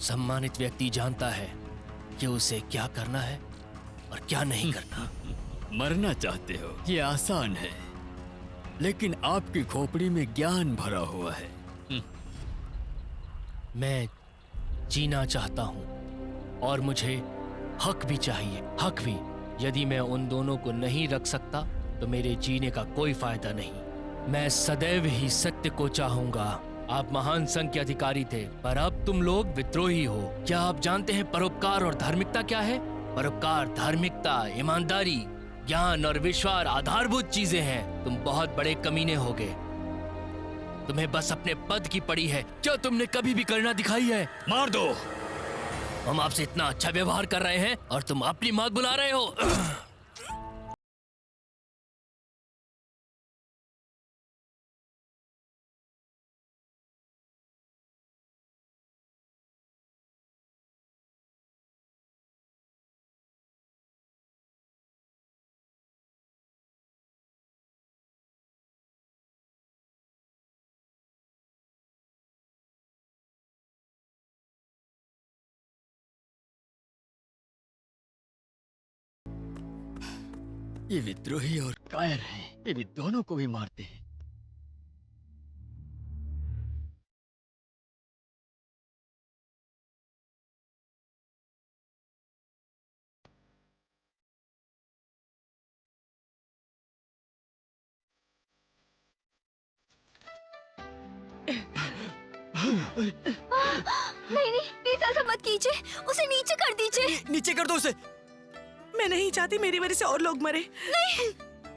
[SPEAKER 2] सम्मानित व्यक्ति जानता है कि उसे क्या करना है और क्या नहीं करना।
[SPEAKER 1] मरना चाहते हो, ये आसान है, लेकिन आपकी खोपड़ी में ज्ञान भरा हुआ है।
[SPEAKER 2] मैं जीना चाहता हूँ और मुझे हक भी चाहिए, हक भी। यदि मैं उन दोनों को नहीं रख सकता तो मेरे जीने का कोई फायदा नहीं। मैं सदैव ही सत्य को चाहूंगा। आप महान संघ के अधिकारी थे, पर अब तुम लोग विद्रोही हो। क्या आप जानते हैं परोपकार और धार्मिकता क्या है? परोपकार, धार्मिकता, ईमानदारी, ज्ञान और विश्वास आधारभूत चीजें हैं। तुम बहुत बड़े कमीने होगे। तुम्हें बस अपने पद की पड़ी है। क्या तुमने कभी भी करुणा दिखाई है?
[SPEAKER 1] मार दो।
[SPEAKER 2] हम आपसे इतना अच्छा व्यवहार कर रहे हैं और तुम अपनी मौत बुला रहे हो।
[SPEAKER 1] ये विद्रोही और कायर हैं, ये विद्वानों को भी मारते हैं।
[SPEAKER 3] नहीं नहीं, प्लीज ऐसा मत कीजिए, उसे नीचे कर दीजिए।
[SPEAKER 1] नीचे कर दो उसे।
[SPEAKER 4] मैं नहीं चाहती मेरी वजह से और लोग मरे।
[SPEAKER 3] नहीं,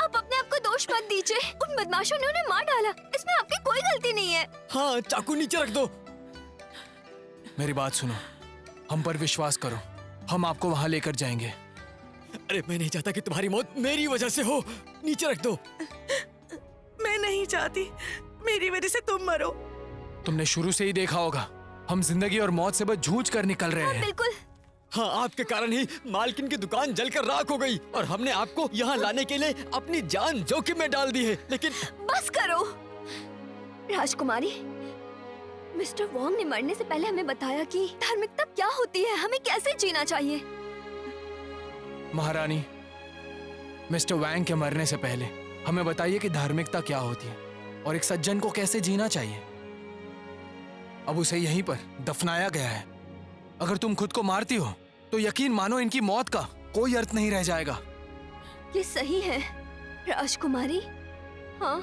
[SPEAKER 3] आप अपने आप को दोष मत दीजिए। उन बदमाशों ने उन्हें मार डाला, इसमें आपकी कोई गलती नहीं है।
[SPEAKER 1] हाँ, चाकू नीचे रख दो।
[SPEAKER 5] मेरी बात सुनो, हम पर विश्वास करो। हम आपको वहां लेकर जाएंगे।
[SPEAKER 1] अरे मैं नहीं चाहता कि तुम्हारी मौत मेरी वजह से हो। नीचे रख दो।
[SPEAKER 4] मैं नहीं चाहती मेरी वजह से तुम मरो।
[SPEAKER 5] तुमने शुरू से ही देखा होगा, हम जिंदगी और मौत से बस जूझ कर निकल रहे हैं।
[SPEAKER 3] बिल्कुल।
[SPEAKER 1] हाँ, आपके कारण ही मालकिन की दुकान जलकर राख हो गई और हमने आपको यहाँ लाने के लिए अपनी जान जोखिम में डाल दी है। लेकिन
[SPEAKER 3] बस करो राजकुमारी। मिस्टर वोंग ने मरने से पहले हमें बताया कि धार्मिकता क्या होती है, हमें कैसे जीना चाहिए।
[SPEAKER 5] महारानी, मिस्टर वैंग के मरने से पहले हमें बताइए कि धार्मिकता क्या होती है और एक सज्जन को कैसे जीना चाहिए। अब उसे यहीं पर दफनाया गया है। अगर तुम खुद को मारती हो तो यकीन मानो इनकी मौत का कोई अर्थ नहीं रह जाएगा।
[SPEAKER 3] ये सही है राजकुमारी। हाँ।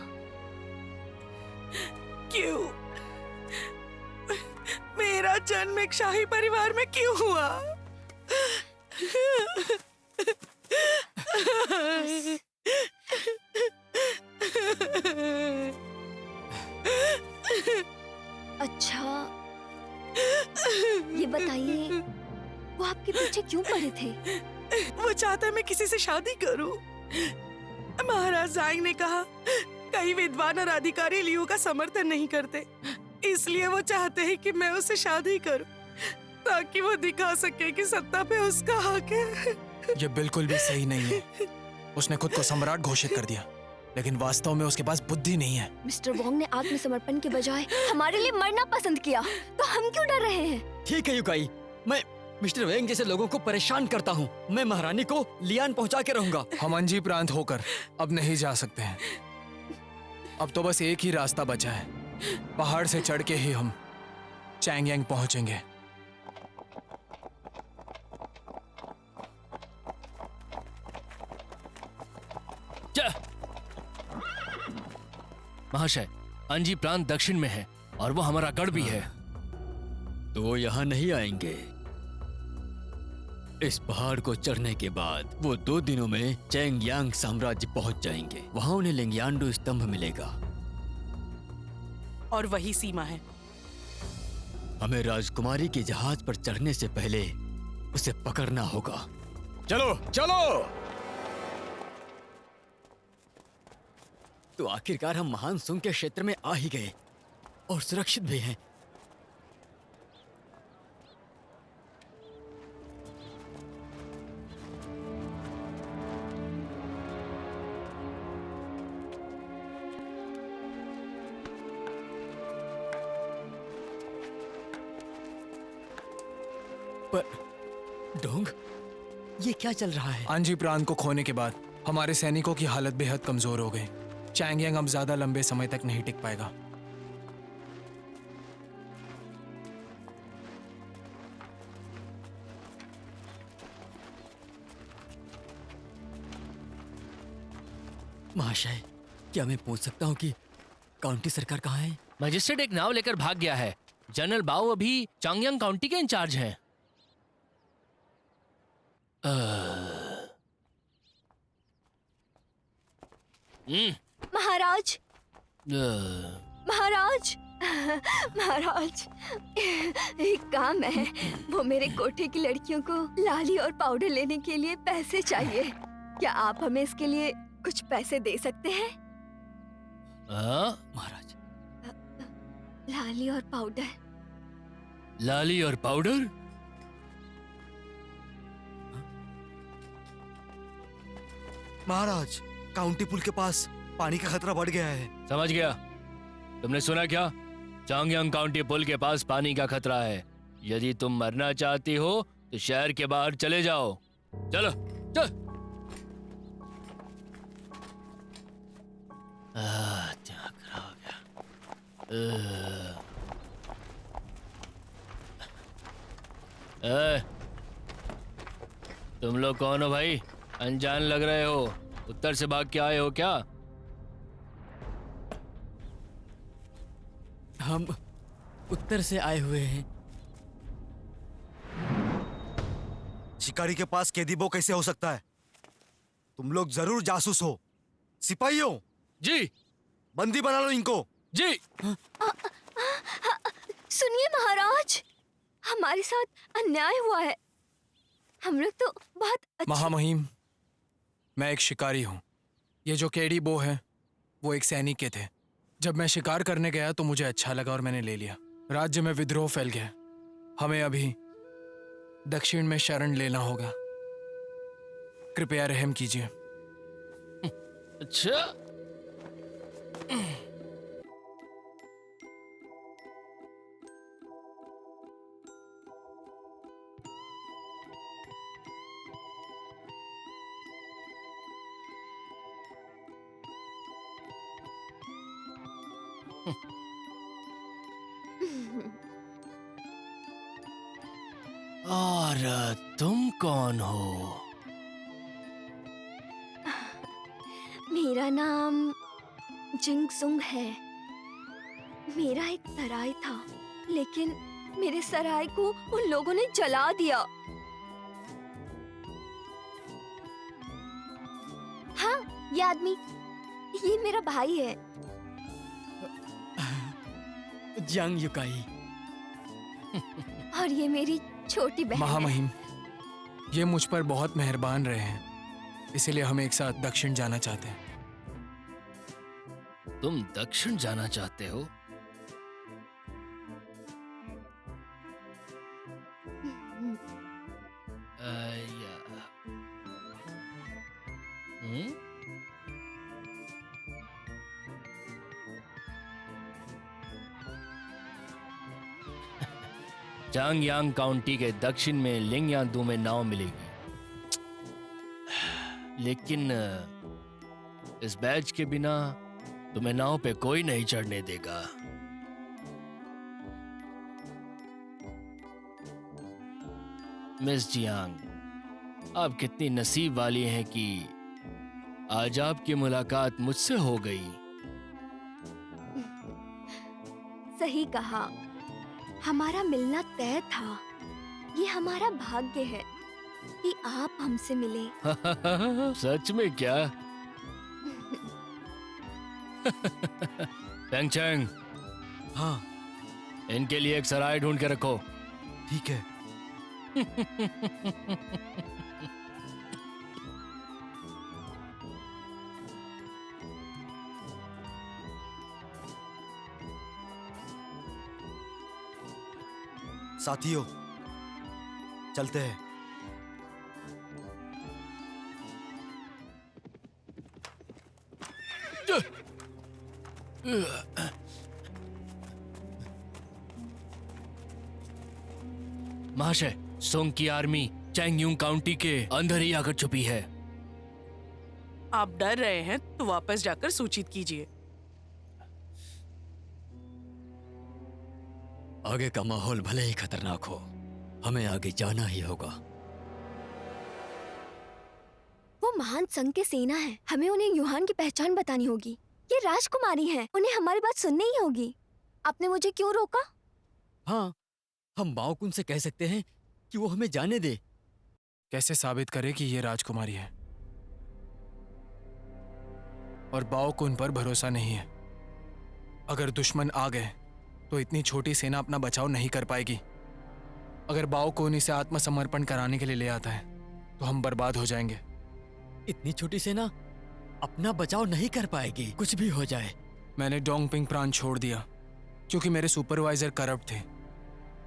[SPEAKER 4] क्यों? मेरा जन्म एक शाही परिवार में क्यों हुआ?
[SPEAKER 3] अच्छा, ये बताइए वो आपके पीछे क्यों पड़े थे?
[SPEAKER 4] वो चाहता मैं किसी से शादी करूं। महाराज जांग ने कहा कई विद्वान और अधिकारी लियू का समर्थन नहीं करते, इसलिए वो चाहते हैं कि मैं उससे शादी करूं ताकि वो दिखा सके कि सत्ता पे उसका हक है।
[SPEAKER 5] ये बिल्कुल भी सही नहीं है। उसने खुद को सम्राट घोषित कर दिया, लेकिन वास्तव में उसके पास बुद्धि नहीं है।
[SPEAKER 3] मिस्टर वोंग ने आत्मसमर्पण के बजाय हमारे लिए मरना पसंद किया, तो हम क्यों डर रहे हैं?
[SPEAKER 1] ठीक है युकाई, मैं मिस्टर वेंग जैसे लोगों को परेशान करता हूँ। मैं महारानी को लियान पहुँचा के रहूंगा।
[SPEAKER 5] हम अंजी प्रांत होकर अब नहीं जा सकते हैं। अब तो बस एक ही रास्ता बचा है, पहाड़ से चढ़ के ही हम चैंगयांग पहुंचेंगे।
[SPEAKER 2] महाशय, अंजी प्रांत दक्षिण में है और वो हमारा गढ़ भी है।
[SPEAKER 1] तो वो यहाँ नहीं आएंगे। इस पहाड़ को चढ़ने के बाद वो 2 दिनों में चैंगयांग साम्राज्य पहुंच जाएंगे। वहां उन्हें लिंगयांडू स्तंभ मिलेगा
[SPEAKER 4] और वही सीमा है।
[SPEAKER 1] हमें राजकुमारी के जहाज पर चढ़ने से पहले उसे पकड़ना होगा। चलो चलो। तो आखिरकार हम महान सुंग के क्षेत्र में आ ही गए और सुरक्षित भी हैं। पर डोंग, ये क्या चल रहा है?
[SPEAKER 5] अंजी प्रांत को खोने के बाद हमारे सैनिकों की हालत बेहद कमजोर हो गई। चैंगयांग अब ज्यादा लंबे समय तक नहीं टिक पाएगा।
[SPEAKER 1] महाशय, क्या मैं पूछ सकता हूँ कि काउंटी सरकार कहाँ है?
[SPEAKER 2] मजिस्ट्रेट एक नाव लेकर भाग गया है। जनरल बाओ अभी चांगयांग काउंटी के इंचार्ज हैं।
[SPEAKER 3] महाराज, महाराज, महाराज, एक काम है। वो मेरे कोठे की लड़कियों को लाली और पाउडर लेने के लिए पैसे चाहिए। क्या आप हमें इसके लिए कुछ पैसे दे सकते हैं?
[SPEAKER 1] महाराज,
[SPEAKER 3] लाली और पाउडर।
[SPEAKER 2] लाली और पाउडर?
[SPEAKER 6] महाराज, काउंटी पुल के पास पानी का खतरा बढ़ गया है।
[SPEAKER 2] समझ गया। तुमने सुना क्या? चांगयांग काउंटी पुल के पास पानी का खतरा है। यदि तुम मरना चाहती हो तो शहर के बाहर चले जाओ। चलो चल। दिमाग खराब हो गया। तुम लोग कौन हो भाई? अनजान लग रहे हो। उत्तर से भाग के आए हो क्या?
[SPEAKER 1] हम उत्तर से आए हुए हैं।
[SPEAKER 6] शिकारी के पास कैदीबो कैसे हो सकता है? तुम लोग जरूर जासूस हो। सिपाहियों,
[SPEAKER 2] जी
[SPEAKER 6] बंदी बना लो इनको।
[SPEAKER 2] जी।
[SPEAKER 3] सुनिए महाराज, हमारे साथ अन्याय हुआ है। हम लोग तो बहुत अच्छे।
[SPEAKER 5] महामहिम, मैं एक शिकारी हूँ। ये जो केडी बो है वो एक सैनिक के थे। जब मैं शिकार करने गया तो मुझे अच्छा लगा और मैंने ले लिया। राज्य में विद्रोह फैल गया। हमें अभी दक्षिण में शरण लेना होगा। कृपया रहम कीजिए।
[SPEAKER 2] अच्छा, और तुम कौन हो?
[SPEAKER 3] मेरा नाम जिंग सुंग है। मेरा एक सराय था, लेकिन मेरे सराय को उन लोगों ने जला दिया। हाँ, ये आदमी, ये मेरा भाई है।
[SPEAKER 1] जियांग युकाई।
[SPEAKER 3] और ये मेरी छोटी बहन है।
[SPEAKER 5] महामहिम, ये मुझ पर बहुत मेहरबान रहे हैं, इसीलिए हम एक साथ दक्षिण जाना चाहते हैं।
[SPEAKER 2] तुम दक्षिण जाना चाहते हो? या हम्म? चांगयांग काउंटी के दक्षिण में लिंगयांगदू में नाव मिलेगी, लेकिन इस बैज के बिना तुम्हें नाव पे कोई नहीं चढ़ने देगा। मिस जियांग, आप कितनी नसीब वाली हैं कि आज आपकी मुलाकात मुझसे हो गई।
[SPEAKER 3] सही कहा, हमारा मिलना तय था। ये हमारा भाग्य है कि आप हमसे मिले।
[SPEAKER 2] सच में क्या? पेंगचैंग,
[SPEAKER 6] हाँ
[SPEAKER 2] इनके लिए एक सराय ढूंढ के रखो।
[SPEAKER 6] ठीक है। साथियों, चलते हैं।
[SPEAKER 2] महाशय, सोंग की आर्मी चैंगयूंग काउंटी के अंदर ही आकर छुपी है।
[SPEAKER 4] आप डर रहे हैं तो वापस जाकर सूचित कीजिए।
[SPEAKER 1] आगे का माहौल भले ही खतरनाक हो, हमें आगे जाना ही होगा।
[SPEAKER 3] वो महान संघ के सेना है। हमें उन्हें युहान की पहचान बतानी होगी। ये राजकुमारी हैं, उन्हें हमारी बात सुननी ही होगी। आपने मुझे क्यों रोका?
[SPEAKER 1] हाँ, हम बाओकुन से कह सकते हैं कि वो हमें जाने दे।
[SPEAKER 5] कैसे साबित करे कि ये राजकुमारी है? और बाओ को उन पर भरोसा नहीं है। अगर दुश्मन आ गए तो इतनी छोटी सेना अपना बचाव नहीं कर पाएगी। अगर बाओ को इसे आत्मसमर्पण कराने के लिए ले आता है तो हम बर्बाद हो जाएंगे।
[SPEAKER 1] इतनी छोटी सेना अपना बचाव नहीं कर पाएगी, कुछ भी हो जाए।
[SPEAKER 5] मैंने डोंगपिंग प्रांत छोड़ दिया क्योंकि मेरे सुपरवाइजर करप्ट थे।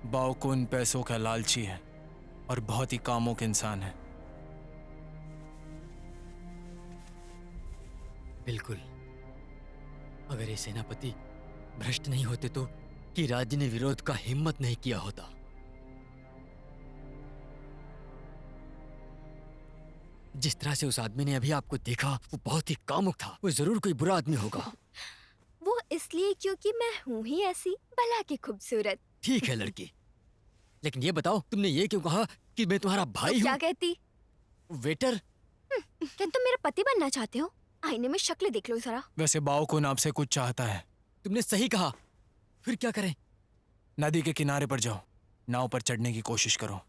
[SPEAKER 5] बाओ को उन पैसों का लालची है और बहुत ही कामुक इंसान है।
[SPEAKER 1] बिल्कुल, अगर ये सेनापति भ्रष्ट नहीं होते तो कि राज्य ने विरोध का हिम्मत नहीं किया होता। जिस तरह से उस आदमी ने अभी आपको देखा, वो बहुत ही कामुक था। वो जरूर कोई बुरा आदमी होगा।
[SPEAKER 3] वो इसलिए क्योंकि मैं हूँ ही ऐसी भला की खूबसूरत।
[SPEAKER 1] ठीक है लड़की, लेकिन ये बताओ, तुमने ये क्यों कहा कि मैं तुम्हारा भाई
[SPEAKER 3] क्या
[SPEAKER 1] हूँ?
[SPEAKER 3] कहती?
[SPEAKER 1] वेटर?
[SPEAKER 3] क्या तुम मेरा पति बनना चाहते हो? आईने में शक्ल देख लो जरा।
[SPEAKER 5] वैसे बाओ को आपसे कुछ चाहता है।
[SPEAKER 1] तुमने सही कहा, फिर क्या करें?
[SPEAKER 5] नदी के किनारे पर जाओ, नाव पर चढ़ने की कोशिश करो।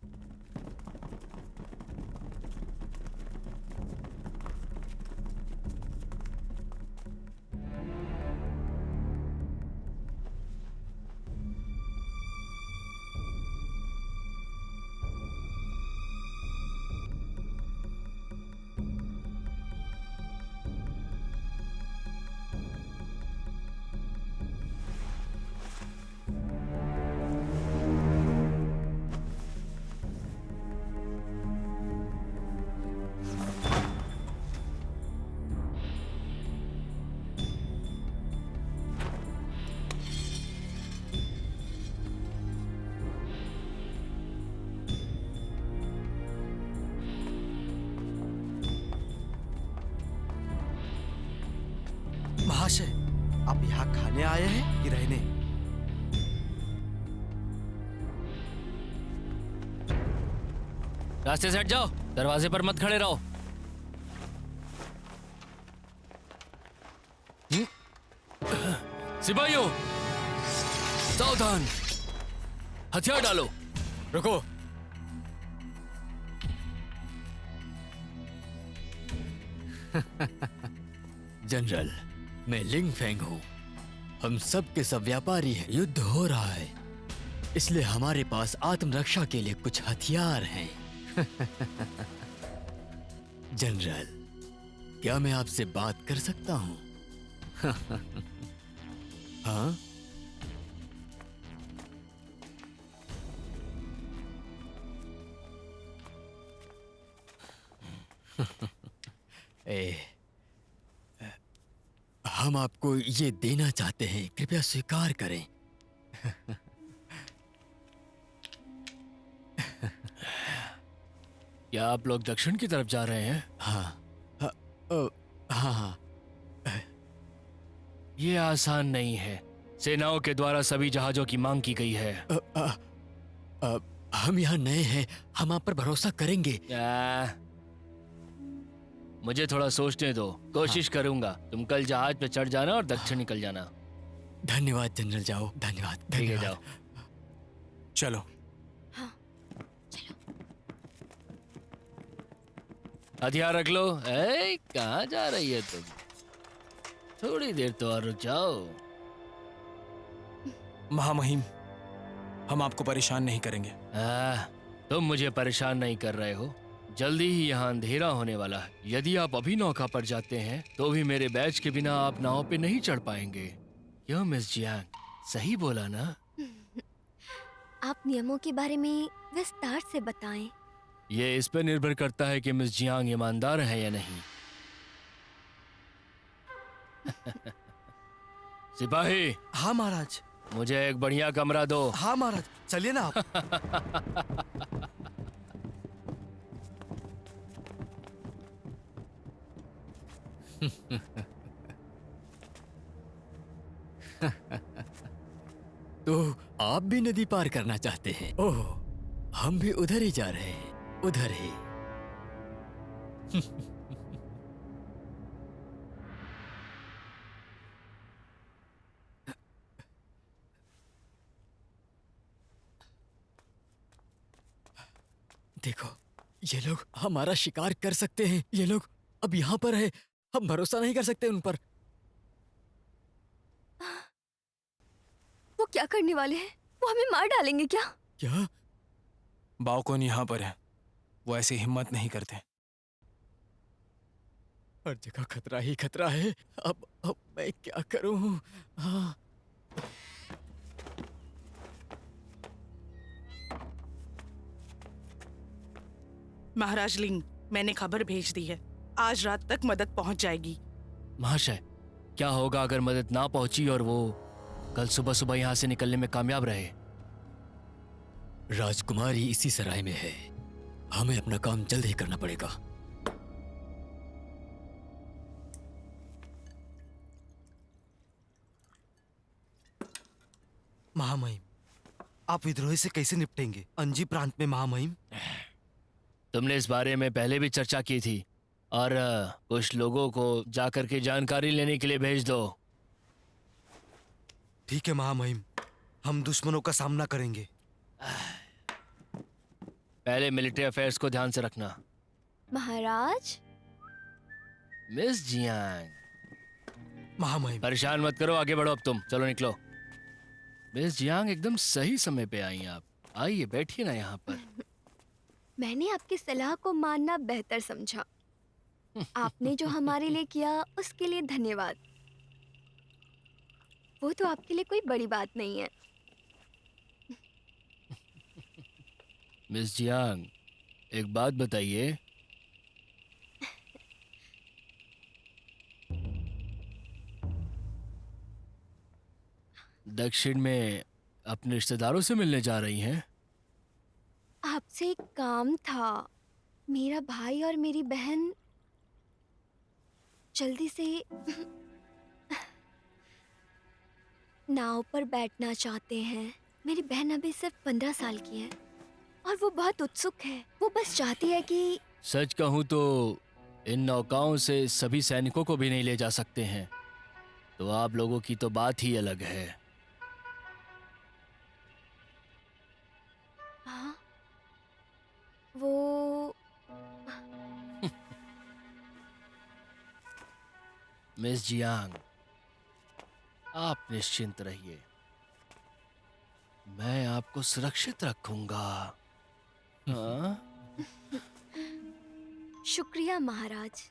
[SPEAKER 6] महाशय, आप यहाँ खाने आए हैं कि रहने?
[SPEAKER 2] रास्ते से हट जाओ, दरवाजे पर मत खड़े रहो। सिपाहियों, सावधान, हथियार डालो।
[SPEAKER 1] रुको। जनरल, मैं लिंग फेंग हूं। हम सब के सब व्यापारी हैं। युद्ध हो रहा है, इसलिए हमारे पास आत्मरक्षा के लिए कुछ हथियार हैं। जनरल, क्या मैं आपसे बात कर सकता हूं? हाँ? ए, हम आपको ये देना चाहते हैं, कृपया स्वीकार करें।
[SPEAKER 2] क्या आप लोग दक्षिण की तरफ जा रहे हैं?
[SPEAKER 1] हाँ हाँ हाँ हाँ।
[SPEAKER 2] ये आसान नहीं है। सेनाओं के द्वारा सभी जहाजों की मांग की गई है।
[SPEAKER 1] हम यहाँ नए हैं, हम आप पर भरोसा करेंगे।
[SPEAKER 2] मुझे थोड़ा सोचने दो, कोशिश करूंगा। तुम कल जहाज पे चढ़ जाना और दक्षिण निकल जाना।
[SPEAKER 1] धन्यवाद जनरल, जाओ। धन्यवाद।
[SPEAKER 2] ठीक है,
[SPEAKER 1] धन्यवाद।
[SPEAKER 2] जाओ।
[SPEAKER 5] चलो।
[SPEAKER 2] हथियार रख लो। कहाँ जा रही है तुम? थोड़ी देर तो और रुक जाओ।
[SPEAKER 5] महामहिम, हम आपको परेशान नहीं करेंगे।
[SPEAKER 2] तुम मुझे परेशान नहीं कर रहे हो। जल्दी ही यहाँ अंधेरा होने वाला है। यदि आप अभी नौका पर जाते हैं तो भी मेरे बैच के बिना आप नाव पे नहीं चढ़ पाएंगे। क्यों मिस जियांग, सही बोला ना?
[SPEAKER 3] आप नियमों के बारे में विस्तार से बताएं।
[SPEAKER 2] ये इस पे निर्भर करता है कि मिस जियांग ईमानदार है या नहीं। सिपाही,
[SPEAKER 6] हाँ महाराज।
[SPEAKER 2] मुझे एक बढ़िया कमरा दो।
[SPEAKER 6] हाँ महाराज, चलिए ना आप।
[SPEAKER 1] तो आप भी नदी पार करना चाहते हैं? ओह, हम भी उधर ही जा रहे हैं, उधर ही। देखो, ये लोग हमारा शिकार कर सकते हैं। ये लोग अब यहाँ पर है, हम भरोसा नहीं कर सकते उन पर।
[SPEAKER 3] वो क्या करने वाले हैं? वो हमें मार डालेंगे क्या?
[SPEAKER 1] क्या?
[SPEAKER 5] बाओकौन यहाँ पर है, वो ऐसी हिम्मत नहीं करते।
[SPEAKER 1] हर जगह खतरा ही खतरा है। अब मैं क्या करूं? हाँ।
[SPEAKER 4] महाराज लिंग, मैंने खबर भेज दी है। आज रात तक मदद पहुंच जाएगी।
[SPEAKER 2] महाशय, क्या होगा अगर मदद ना पहुंची और वो कल सुबह सुबह यहाँ से निकलने में कामयाब रहे?
[SPEAKER 1] राजकुमारी इसी सराय में है, हमें अपना काम जल्द ही करना पड़ेगा।
[SPEAKER 6] महामहिम, आप विद्रोही से कैसे निपटेंगे अंजी प्रांत में? महामहिम,
[SPEAKER 2] तुमने इस बारे में पहले भी चर्चा की थी और कुछ लोगों को जाकर के जानकारी लेने के लिए भेज दो।
[SPEAKER 6] ठीक है महामहिम, हम दुश्मनों का सामना करेंगे।
[SPEAKER 2] पहले मिलिट्री अफेयर्स को ध्यान से रखना।
[SPEAKER 3] महाराज,
[SPEAKER 2] मिस जियांग,
[SPEAKER 6] महामहिम,
[SPEAKER 2] परेशान मत करो, आगे बढ़ो। अब तुम चलो, निकलो। मिस जियांग, एकदम सही समय पे आई आप। आइए, बैठिए ना यहाँ पर।
[SPEAKER 3] मैंने आपकी सलाह को मानना बेहतर समझा। आपने जो हमारे लिए किया उसके लिए धन्यवाद। वो तो आपके लिए कोई बड़ी बात नहीं है।
[SPEAKER 2] मिस जियांग, एक बात बताइए। दक्षिण में अपने रिश्तेदारों से मिलने जा रही हैं?
[SPEAKER 3] आपसे एक काम था। मेरा भाई और मेरी बहन जल्दी से नाव पर बैठना चाहते हैं। मेरी बहन अभी सिर्फ 15 साल की है और वो बहुत उत्सुक है। वो बस चाहती है कि
[SPEAKER 2] सच कहूं तो इन नौकाओं से सभी सैनिकों को भी नहीं ले जा सकते हैं, तो आप लोगों की तो बात ही अलग है।
[SPEAKER 3] हाँ, वो
[SPEAKER 2] मिस जियांग, आप निश्चिंत रहिए, मैं आपको सुरक्षित रखूंगा। हाँ?
[SPEAKER 3] शुक्रिया महाराज।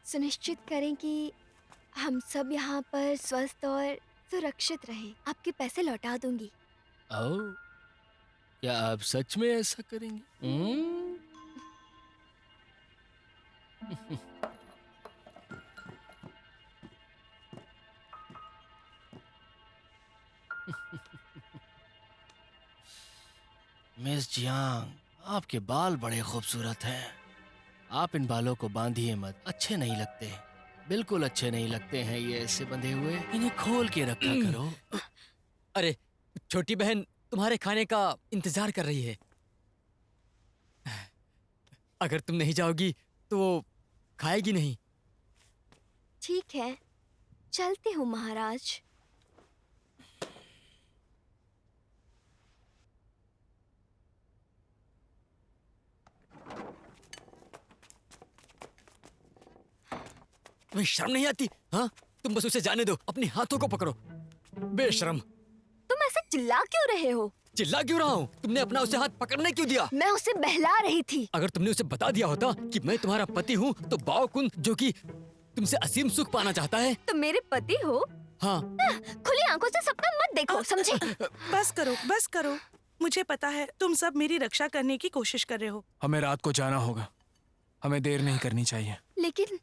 [SPEAKER 3] सुनिश्चित करें कि हम सब यहाँ पर स्वस्थ और सुरक्षित रहें। आपके पैसे लौटा दूंगी।
[SPEAKER 2] ओ, क्या आप सच में ऐसा करेंगे? मिस जियांग, आपके बाल बड़े खूबसूरत हैं। आप इन बालों को बांधिए मत, अच्छे नहीं लगते। बिल्कुल अच्छे नहीं लगते हैं ये ऐसे बंधे हुए। इन्हें खोल के रखा करो।
[SPEAKER 1] अरे छोटी बहन तुम्हारे खाने का इंतजार कर रही है। अगर तुम नहीं जाओगी तो वो खाएगी नहीं।
[SPEAKER 3] ठीक है, चलती हूँ महाराज।
[SPEAKER 1] तुम्हें शर्म नहीं आती? हाँ, तुम बस उसे जाने दो, अपने हाथों को पकड़ो। बेशर्म।
[SPEAKER 3] तुम ऐसे चिल्ला क्यों रहे हो?
[SPEAKER 1] चिल्ला क्यों रहा हूँ? तुमने अपना उसे हाथ पकड़ने क्यों दिया?
[SPEAKER 3] मैं उसे बहला रही थी।
[SPEAKER 1] अगर तुमने उसे बता दिया होता कि मैं तुम्हारा पति हूँ, तो बाओ कुन जो कि तुमसे असीम सुख पाना चाहता है।
[SPEAKER 3] तुम मेरे पति हो?
[SPEAKER 1] हाँ।
[SPEAKER 3] खुली आंखों से सपना मत देखो, समझे?
[SPEAKER 4] बस करो, बस करो। मुझे पता है तुम सब मेरी रक्षा करने की कोशिश कर रहे हो।
[SPEAKER 5] हमें रात को जाना होगा, हमें देर नहीं करनी चाहिए।
[SPEAKER 3] लेकिन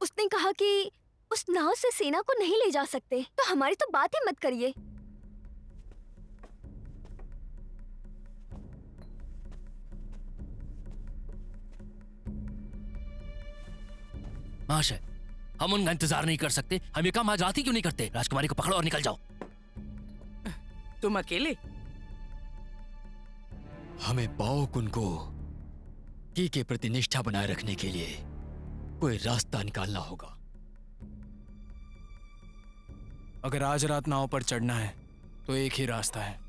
[SPEAKER 3] उसने कहा कि उस नाव से सेना को नहीं ले जा सकते, तो हमारी तो बात ही मत करिए।
[SPEAKER 2] महाशय, हम उनका इंतजार नहीं कर सकते। हम ये काम आज रात ही क्यों नहीं करते? राजकुमारी को पकड़ो और निकल जाओ।
[SPEAKER 4] तुम अकेले?
[SPEAKER 1] हमें बाओ कुन को की के प्रति निष्ठा बनाए रखने के लिए कोई रास्ता निकालना होगा।
[SPEAKER 5] अगर आज रात नाव पर चढ़ना है तो एक ही रास्ता है।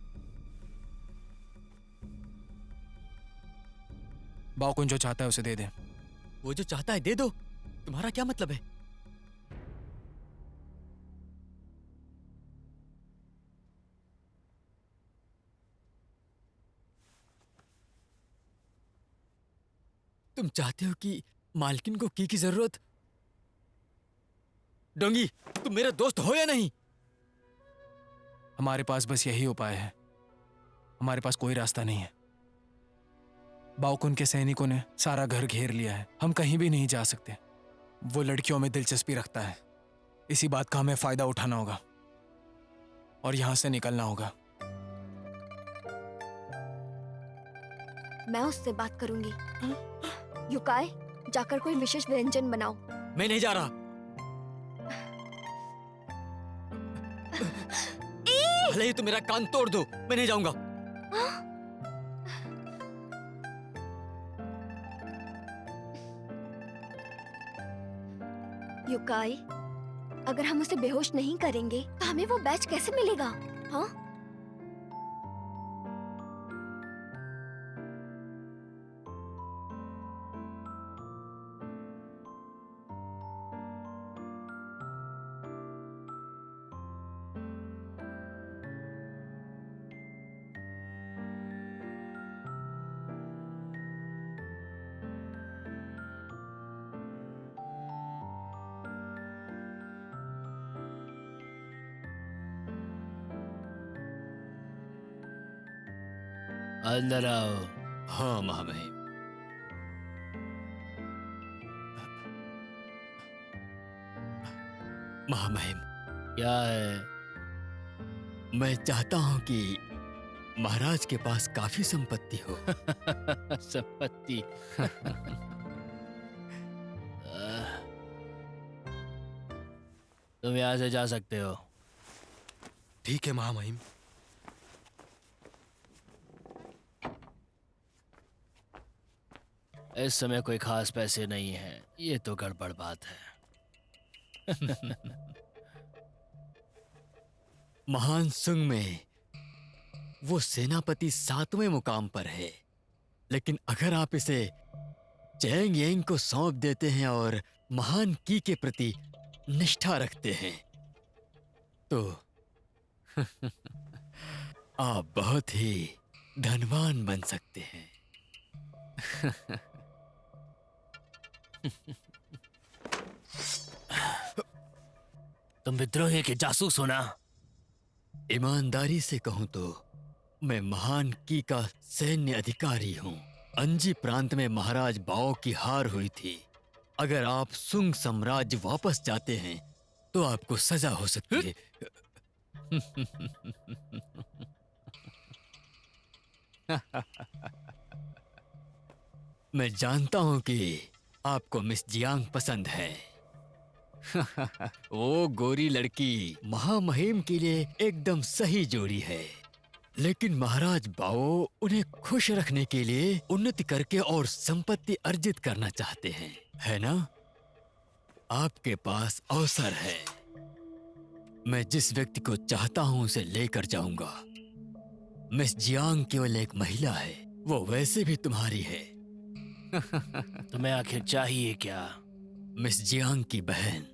[SPEAKER 5] बाओकुन जो चाहता है उसे दे दे।
[SPEAKER 1] वो जो चाहता है दे दो। तुम्हारा क्या मतलब है? तुम चाहते हो कि मालकिन को की जरूरत? डोंगी, तुम मेरा दोस्त हो या नहीं?
[SPEAKER 5] हमारे पास बस यही उपाय है, हमारे पास कोई रास्ता नहीं है। बाओकुन के सैनिकों ने सारा घर घेर लिया है, हम कहीं भी नहीं जा सकते। वो लड़कियों में दिलचस्पी रखता है, इसी बात का हमें फायदा उठाना होगा और यहां से निकलना होगा।
[SPEAKER 3] मैं उससे बात करूंगी। युकाई, जाकर कोई विशेष व्यंजन बनाओ।
[SPEAKER 1] मैं नहीं जा रहा। भले ही तुम मेरा कान तोड़ दो, मैं नहीं जाऊंगा।
[SPEAKER 3] युकाई, अगर हम उसे बेहोश नहीं करेंगे तो हमें वो बैच कैसे मिलेगा? हाँ?
[SPEAKER 2] अंदर आओ।
[SPEAKER 1] हाँ महामहिम। महामहिम,
[SPEAKER 2] क्या है?
[SPEAKER 1] मैं चाहता हूं कि महाराज के पास काफी संपत्ति हो।
[SPEAKER 2] संपत्ति? तुम यहाँ से जा सकते हो।
[SPEAKER 6] ठीक है महामहिम।
[SPEAKER 2] इस समय कोई खास पैसे नहीं है, ये तो गड़बड़ बात है।
[SPEAKER 1] महान सुंग में वो सेनापति 7वें मुकाम पर है, लेकिन अगर आप इसे चैंग येंग को सौंप देते हैं और महान की के प्रति निष्ठा रखते हैं तो आप बहुत ही धनवान बन सकते हैं।
[SPEAKER 2] तुम विद्रोही के जासूस हो ना?
[SPEAKER 1] ईमानदारी से कहूं तो मैं महान की का सैन्य अधिकारी हूं। अंजी प्रांत में महाराज बाओ की हार हुई थी। अगर आप सुंग साम्राज्य वापस जाते हैं तो आपको सजा हो सकती है। मैं जानता हूं कि आपको मिस जियांग पसंद है। वो गोरी लड़की महामहिम के लिए एकदम सही जोड़ी है, लेकिन महाराज बाओ उन्हें खुश रखने के लिए उन्नति करके और संपत्ति अर्जित करना चाहते हैं, है ना? आपके पास अवसर है। मैं जिस व्यक्ति को चाहता हूं उसे लेकर जाऊंगा। मिस जियांग केवल एक महिला है, वो वैसे भी तुम्हारी है।
[SPEAKER 2] तुम्हें आखिर चाहिए क्या?
[SPEAKER 1] मिस जियांग की बहन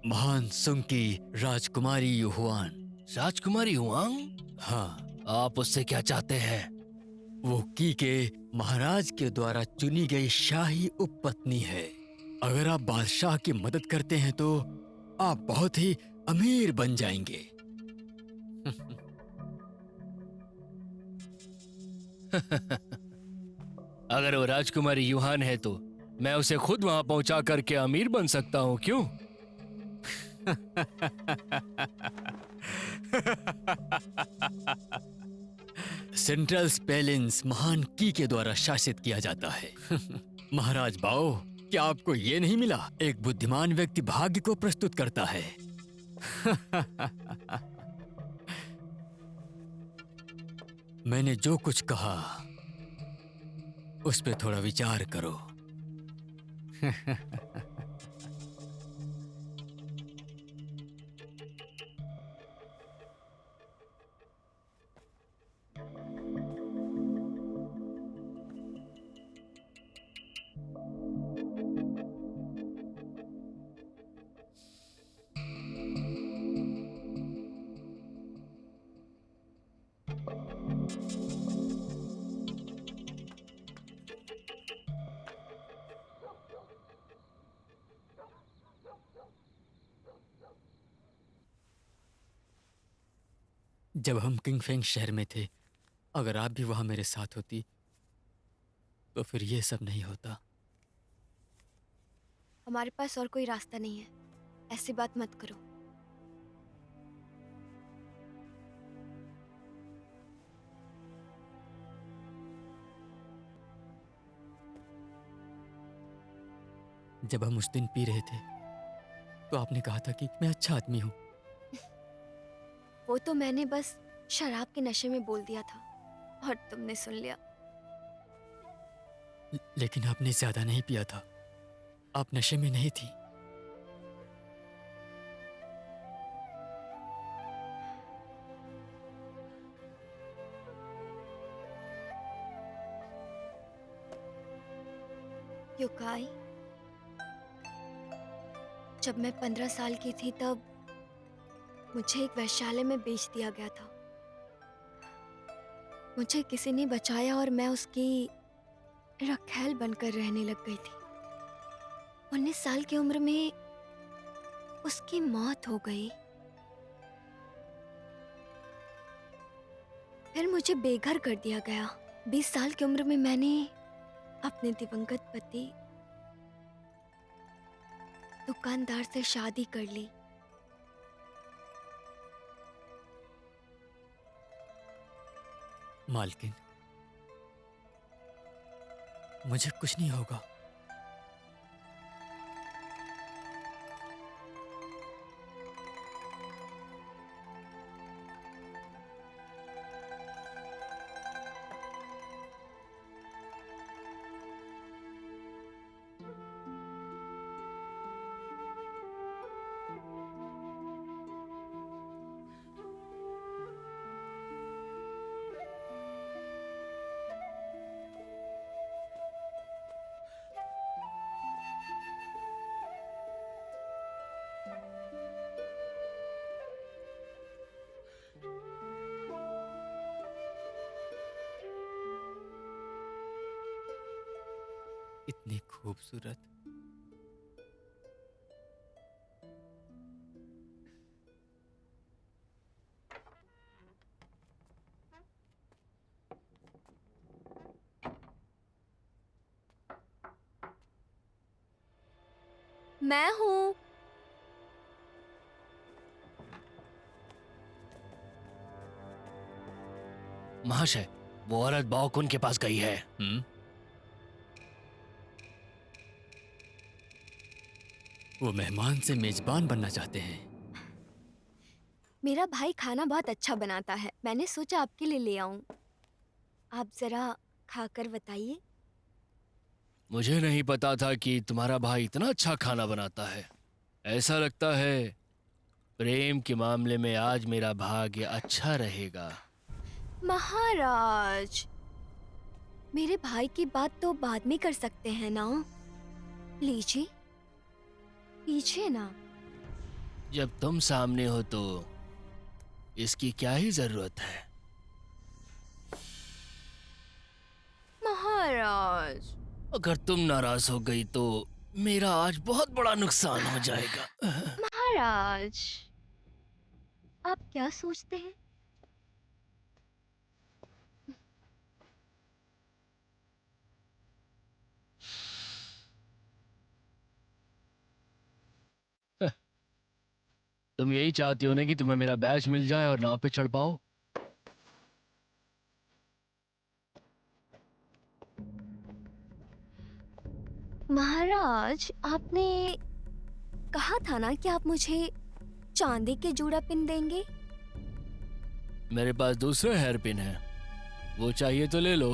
[SPEAKER 1] महान सुंग की राजकुमारी युहुआन।
[SPEAKER 2] राजकुमारी हुआंग?
[SPEAKER 1] हाँ,
[SPEAKER 2] आप उससे क्या चाहते हैं?
[SPEAKER 1] वो की के महाराज के द्वारा चुनी गई शाही उपपत्नी है। अगर आप बादशाह की मदद करते हैं तो आप बहुत ही अमीर बन जाएंगे।
[SPEAKER 2] अगर वो राजकुमारी युहान है तो मैं उसे खुद वहां पहुंचा करके अमीर बन सकता हूं, क्यों?
[SPEAKER 1] सेंट्रल स्पेलिंस महान की के द्वारा शासित किया जाता है। महाराज बाओ, क्या आपको ये नहीं मिला? एक बुद्धिमान व्यक्ति भाग्य को प्रस्तुत करता है। मैंने जो कुछ कहा उस पे थोड़ा विचार करो। जब हम किंगफेंग शहर में थे, अगर आप भी वहां मेरे साथ होती तो फिर ये सब नहीं होता।
[SPEAKER 3] हमारे पास और कोई रास्ता नहीं है, ऐसी बात मत करो।
[SPEAKER 1] जब हम उस दिन पी रहे थे तो आपने कहा था कि मैं अच्छा आदमी हूं।
[SPEAKER 3] वो तो मैंने बस शराब के नशे में बोल दिया था और तुमने सुन लिया।
[SPEAKER 1] लेकिन आपने ज्यादा नहीं पिया था, आप नशे में नहीं थी।
[SPEAKER 3] युकाई, जब मैं 15 साल की थी तब मुझे एक वैश्यालय में बेच दिया गया था। मुझे किसी ने बचाया और मैं उसकी रखैल बनकर रहने लग गई थी। 19 साल की उम्र में उसकी मौत हो गई। फिर मुझे बेघर कर दिया गया। 20 साल की उम्र में मैंने अपने दिवंगत पति दुकानदार से शादी कर ली।
[SPEAKER 1] मालकिन, मुझे कुछ नहीं होगा। इतनी खूबसूरत।
[SPEAKER 3] मैं हूँ।
[SPEAKER 2] महाशय, वो औरत बाओकुन के पास गई है।
[SPEAKER 1] वो मेहमान से मेजबान बनना चाहते हैं।
[SPEAKER 3] मेरा भाई खाना बहुत अच्छा बनाता है, मैंने सोचा आपके लिए ले आऊं। आप जरा खाकर बताइए।
[SPEAKER 2] मुझे नहीं पता था कि तुम्हारा भाई इतना अच्छा खाना बनाता है। ऐसा लगता है प्रेम के मामले में आज मेरा भाग्य अच्छा रहेगा।
[SPEAKER 3] महाराज, मेरे भाई की बात तो बाद में कर सकते हैं ना। लीजिए, लीजिए ना।
[SPEAKER 2] जब तुम सामने हो तो इसकी क्या ही जरूरत है।
[SPEAKER 3] महाराज,
[SPEAKER 2] अगर तुम नाराज हो गई तो मेरा आज बहुत बड़ा नुकसान हो जाएगा।
[SPEAKER 3] महाराज, आप क्या सोचते हैं?
[SPEAKER 2] तुम यही चाहती हो ना कि तुम्हें मेरा बैच मिल जाए और नाव पे चढ़ पाओ।
[SPEAKER 3] महाराज, आपने कहा था ना कि आप मुझे चांदी के जूड़ा पिन देंगे।
[SPEAKER 2] मेरे पास दूसरे हेयर पिन है, वो चाहिए तो ले लो।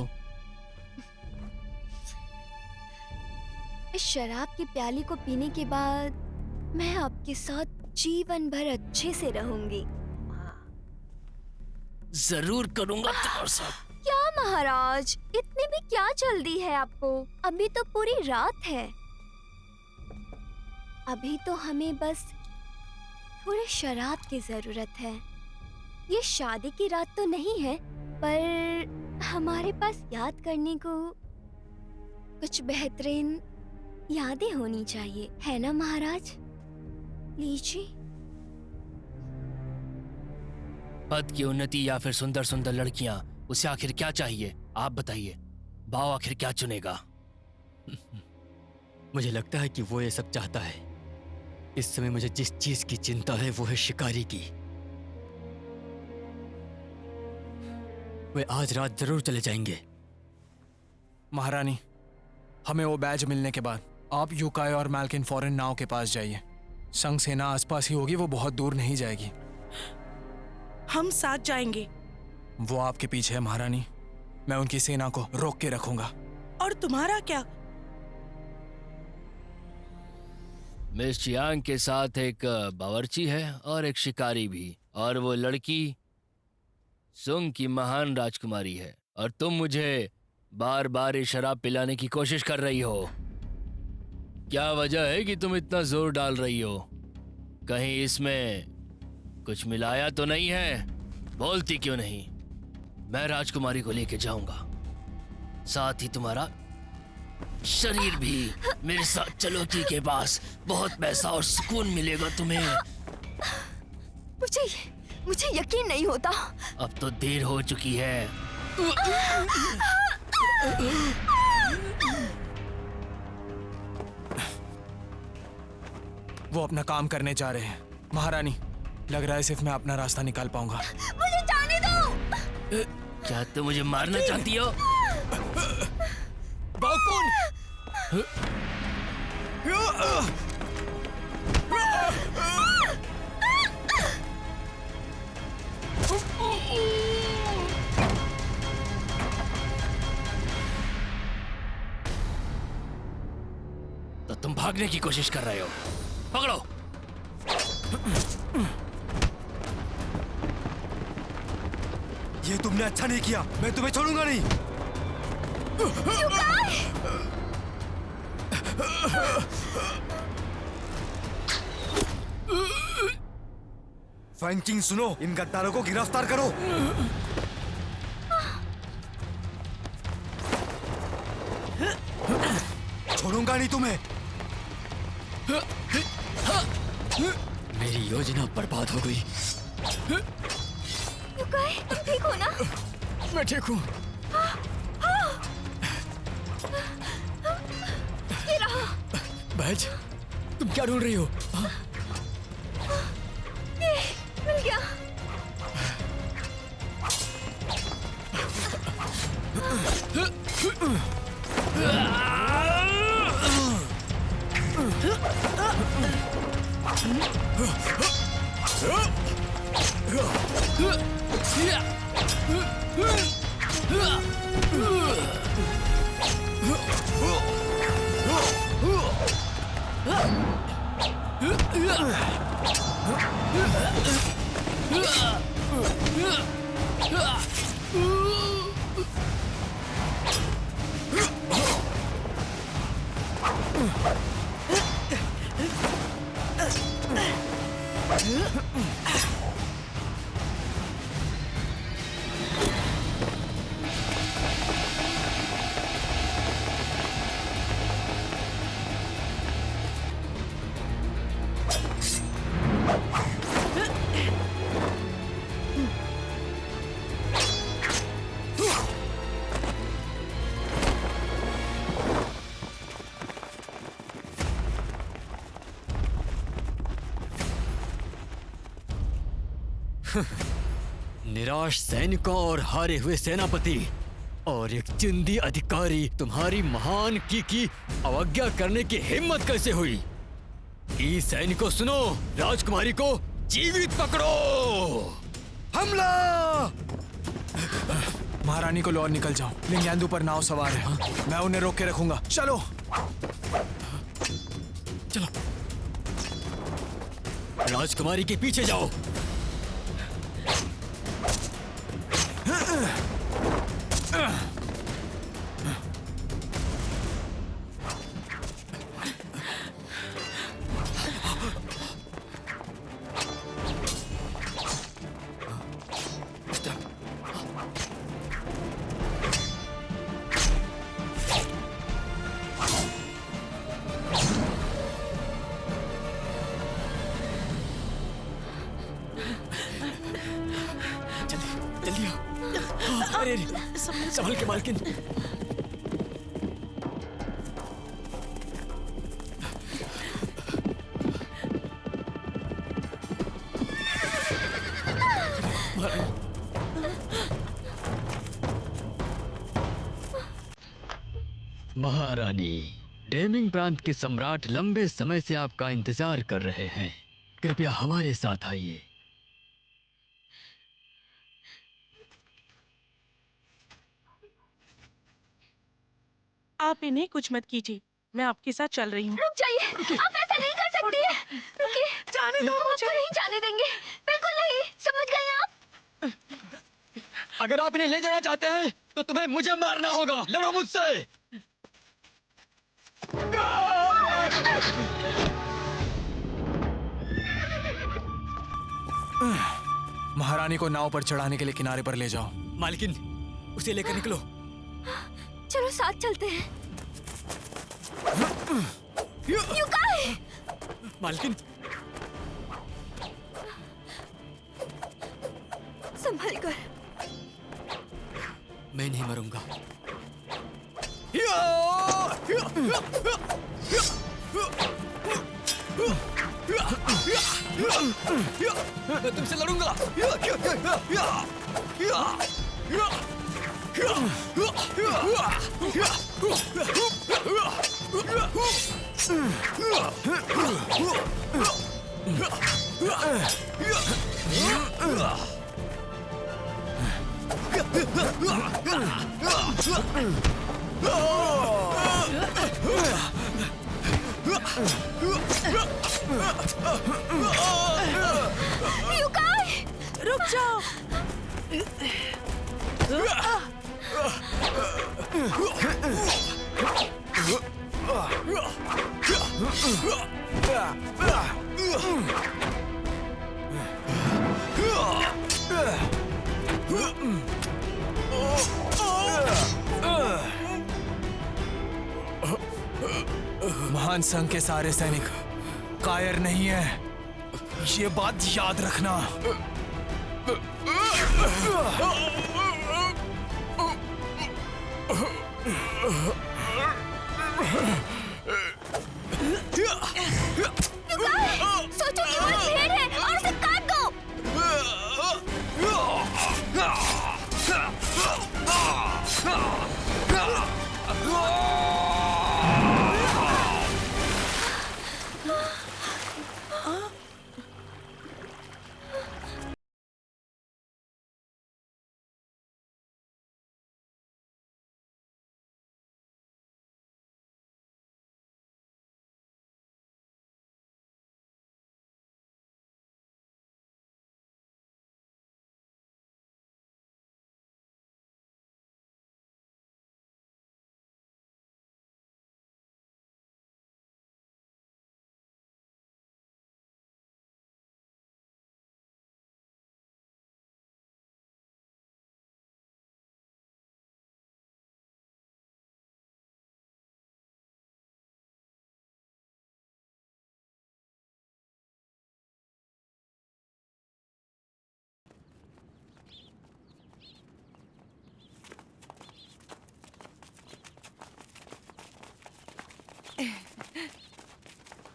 [SPEAKER 3] इस शराब की प्याली को पीने के बाद मैं आपके साथ जीवन भर अच्छे से रहूंगी।
[SPEAKER 2] जरूर करूंगा तुम्हारे साथ।
[SPEAKER 3] क्या महाराज, इतनी भी क्या जल्दी है आपको? अभी तो पूरी रात है। अभी तो हमें बस थोड़े शराब की जरूरत है। ये शादी की रात तो नहीं है, पर हमारे पास याद करने को कुछ बेहतरीन यादें होनी चाहिए, है ना महाराज? लीजिए।
[SPEAKER 2] पद की उन्नति या फिर सुंदर सुंदर लड़कियां, उसे आखिर क्या चाहिए? आप बताइए, बाव आखिर क्या चुनेगा?
[SPEAKER 1] मुझे लगता है कि वो ये सब चाहता है। इस समय मुझे जिस चीज की चिंता है वो है शिकारी की। वे आज रात जरूर चले जाएंगे।
[SPEAKER 5] महारानी, हमें वो बैज मिलने के बाद आप यूकाई और मैल्किन फॉरेन नाव के पास जाइए। संघ सेना आसपास ही होगी, वो बहुत दूर नहीं जाएगी।
[SPEAKER 4] हम साथ जाएंगे।
[SPEAKER 5] वो आपके पीछे है महारानी, मैं उनकी सेना को रोक के रखूंगा।
[SPEAKER 4] और तुम्हारा क्या?
[SPEAKER 2] मिस चियांग के साथ एक बावर्ची है और एक शिकारी भी, और वो लड़की सुंग की महान राजकुमारी है। और तुम मुझे बार बार ये शराब पिलाने की कोशिश कर रही हो। क्या वजह है कि तुम इतना जोर डाल रही हो? कहीं इसमें कुछ मिलाया तो नहीं है? बोलती क्यों नहीं? मैं राजकुमारी को लेके जाऊंगा, साथ ही तुम्हारा शरीर भी। मेरे साथ चलो, के पास बहुत पैसा और सुकून मिलेगा तुम्हें।
[SPEAKER 3] मुझे यकीन नहीं होता।
[SPEAKER 2] अब तो देर हो चुकी है।
[SPEAKER 5] वो अपना काम करने जा रहे हैं। महारानी, लग रहा है सिर्फ मैं अपना रास्ता निकाल पाऊंगा।
[SPEAKER 3] मुझे जाने दो।
[SPEAKER 2] क्या तुम मुझे मारना चाहती हो?
[SPEAKER 5] बाकुन!
[SPEAKER 2] तो तुम भागने की कोशिश कर रहे हो? पकड़ो।
[SPEAKER 6] ये तुमने अच्छा नहीं किया, मैं तुम्हें छोड़ूंगा नहीं। फैंचिंग, सुनो, इन गद्दारों को गिरफ्तार करो। छोड़ूंगा नहीं तुम्हें।
[SPEAKER 1] मेरी योजना बर्बाद हो गई।
[SPEAKER 3] युकाई, तुम ठीक हो ना?
[SPEAKER 1] मैं ठीक हूँ।
[SPEAKER 3] ये रहा।
[SPEAKER 1] बैज, तुम क्या ढूंढ रही हो? हाँ?
[SPEAKER 3] ये मिल गया।
[SPEAKER 1] निराश सैनिकों और हारे हुए सेनापति और एक चिंदी अधिकारी तुम्हारी महान की अवज्ञा करने की हिम्मत कैसे हुई? ई सैनिकों सुनो, राजकुमारी को जीवित पकड़ो।
[SPEAKER 6] हमला!
[SPEAKER 5] महारानी को लो और निकल जाओ। लिंगयांदू पर नाव सवार है। मैं उन्हें रोक के रखूंगा। चलो
[SPEAKER 1] चलो, राजकुमारी के पीछे जाओ। जल्दी आओ। अरे संभल के मालकिन। महारानी, डेमिंग प्रांत के सम्राट लंबे समय से आपका इंतजार कर रहे हैं। कृपया हमारे साथ आइए।
[SPEAKER 4] आप इन्हें कुछ मत कीजिए, मैं आपके साथ चल रही हूँ।
[SPEAKER 3] रुक जाइए, आप ऐसा नहीं कर सकती है। रुकिए,
[SPEAKER 4] जाने दो
[SPEAKER 3] हम
[SPEAKER 4] मुझे।
[SPEAKER 3] आपको नहीं जाने देंगे, बिल्कुल नहीं। समझ गए आप?
[SPEAKER 1] अगर आप इन्हें ले जाना चाहते हैं तो तुम्हें मुझे मारना होगा। लड़ो मुझसे।
[SPEAKER 5] महारानी को नाव पर चढ़ाने के लिए किनारे पर ले जाओ।
[SPEAKER 1] मालकिन, उसे लेकर निकलो।
[SPEAKER 3] चलो साथ चलते हैं। युकाई!
[SPEAKER 1] मालकिन,
[SPEAKER 3] संभल कर।
[SPEAKER 1] मैं नहीं मरूंगा। मैं तुमसे लड़ूंगा।
[SPEAKER 3] युकाई!
[SPEAKER 4] रुक जाओ।
[SPEAKER 5] महान संघ के सारे सैनिक कायर नहीं है, ये बात याद रखना।
[SPEAKER 3] सोचो कि वो एक भेड़ है और उसे काट दो।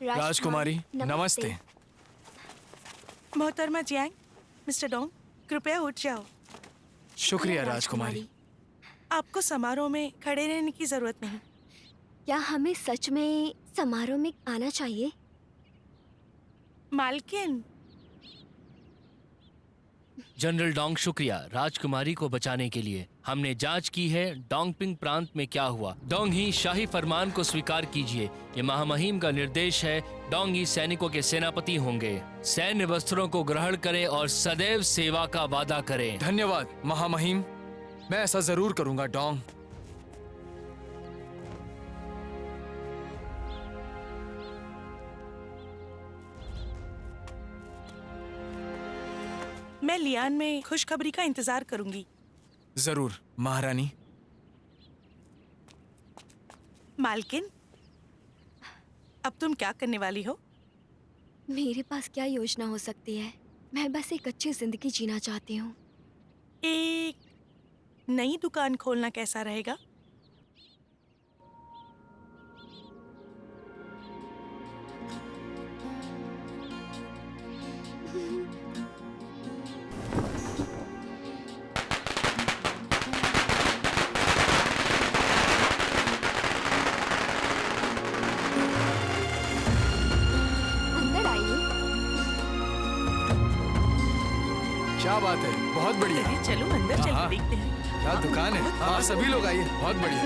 [SPEAKER 5] राजकुमारी नमस्ते।
[SPEAKER 4] मोहतरमा जियांग, मिस्टर डोंग, कृपया उठ जाओ।
[SPEAKER 5] शुक्रिया राजकुमारी।
[SPEAKER 4] आपको समारोह में खड़े रहने की जरूरत नहीं।
[SPEAKER 3] क्या हमें सच में समारोह में आना चाहिए?
[SPEAKER 4] मालकिन,
[SPEAKER 2] जनरल डोंग, शुक्रिया राजकुमारी को बचाने के लिए। हमने जांच की है डोंगपिंग प्रांत में क्या हुआ। डोंग ही शाही फरमान को स्वीकार कीजिए। ये महामहिम का निर्देश है। डोंग ही सैनिकों के सेनापति होंगे। सैन्य वस्त्रों को ग्रहण करें और सदैव सेवा का वादा करें।
[SPEAKER 5] धन्यवाद महामहिम, मैं ऐसा जरूर करूंगा डोंग।
[SPEAKER 4] मैं लियान में खुशखबरी का इंतजार करूंगी।
[SPEAKER 5] जरूर महारानी।
[SPEAKER 4] मालकिन, अब तुम क्या करने वाली हो?
[SPEAKER 3] मेरे पास क्या योजना हो सकती है? मैं बस एक अच्छी जिंदगी जीना चाहती हूँ।
[SPEAKER 4] एक नई दुकान खोलना कैसा रहेगा?
[SPEAKER 3] अंदर आइए।
[SPEAKER 5] क्या बात है, बहुत बढ़िया।
[SPEAKER 4] चलिए चलो अंदर चल
[SPEAKER 5] हाँ।
[SPEAKER 4] के देखते हैं।
[SPEAKER 5] क्या दुकान है। हाँ सभी लोग आइए, बहुत बढ़िया।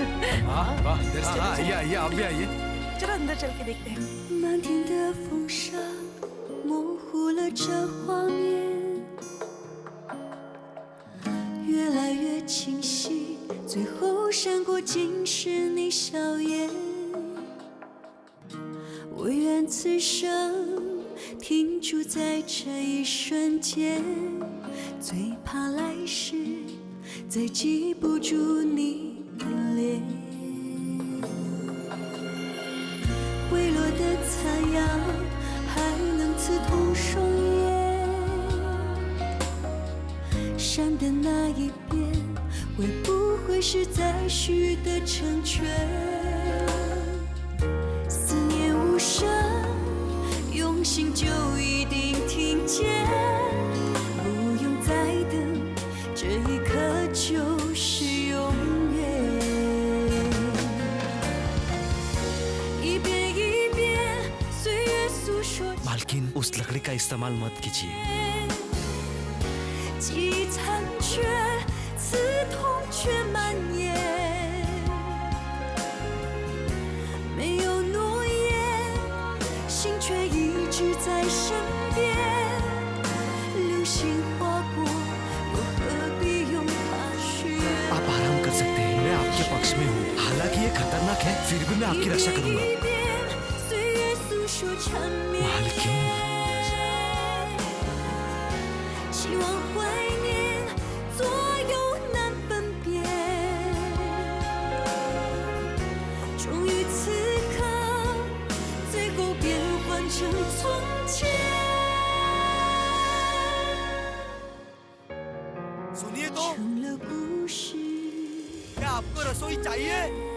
[SPEAKER 5] हाँ वाह, हाँ आइए आइए, आप भी आइए।
[SPEAKER 4] चलो अंदर चल के देखते हैं।
[SPEAKER 7] 漫天的风沙模糊了这画面，越来越清晰，最后闪过竟是你笑颜。我愿此生停驻在这一瞬间，最怕来世再记不住你的脸。未落的残阳还能刺痛双眼，闪的那一边会不会是再续的成全？思念无声，用心就一定听见，不用再等，这一刻就是永远。一遍一遍，岁月诉说着
[SPEAKER 6] मालकिन, उस लकड़ी का इस्तेमाल मत कीजिए।
[SPEAKER 7] 记忆残缺，刺痛却蔓延。没有诺言，心却一直在身边。流星划过，又何必用它许愿？
[SPEAKER 6] आप आराम कर सकते हैं, मैं आपके पक्ष में हूँ। हालांकि ये खतरनाक है, फिर भी मैं आपकी रक्षा करूंगा।
[SPEAKER 7] 一遍一遍，岁月诉说缠绵。
[SPEAKER 6] मालकिन,
[SPEAKER 7] 希望怀念，左右难分辨。终于此刻，成从前。
[SPEAKER 6] सुनिए तो,
[SPEAKER 7] 成了故事。
[SPEAKER 6] क्या आपको रसोई चाहिए?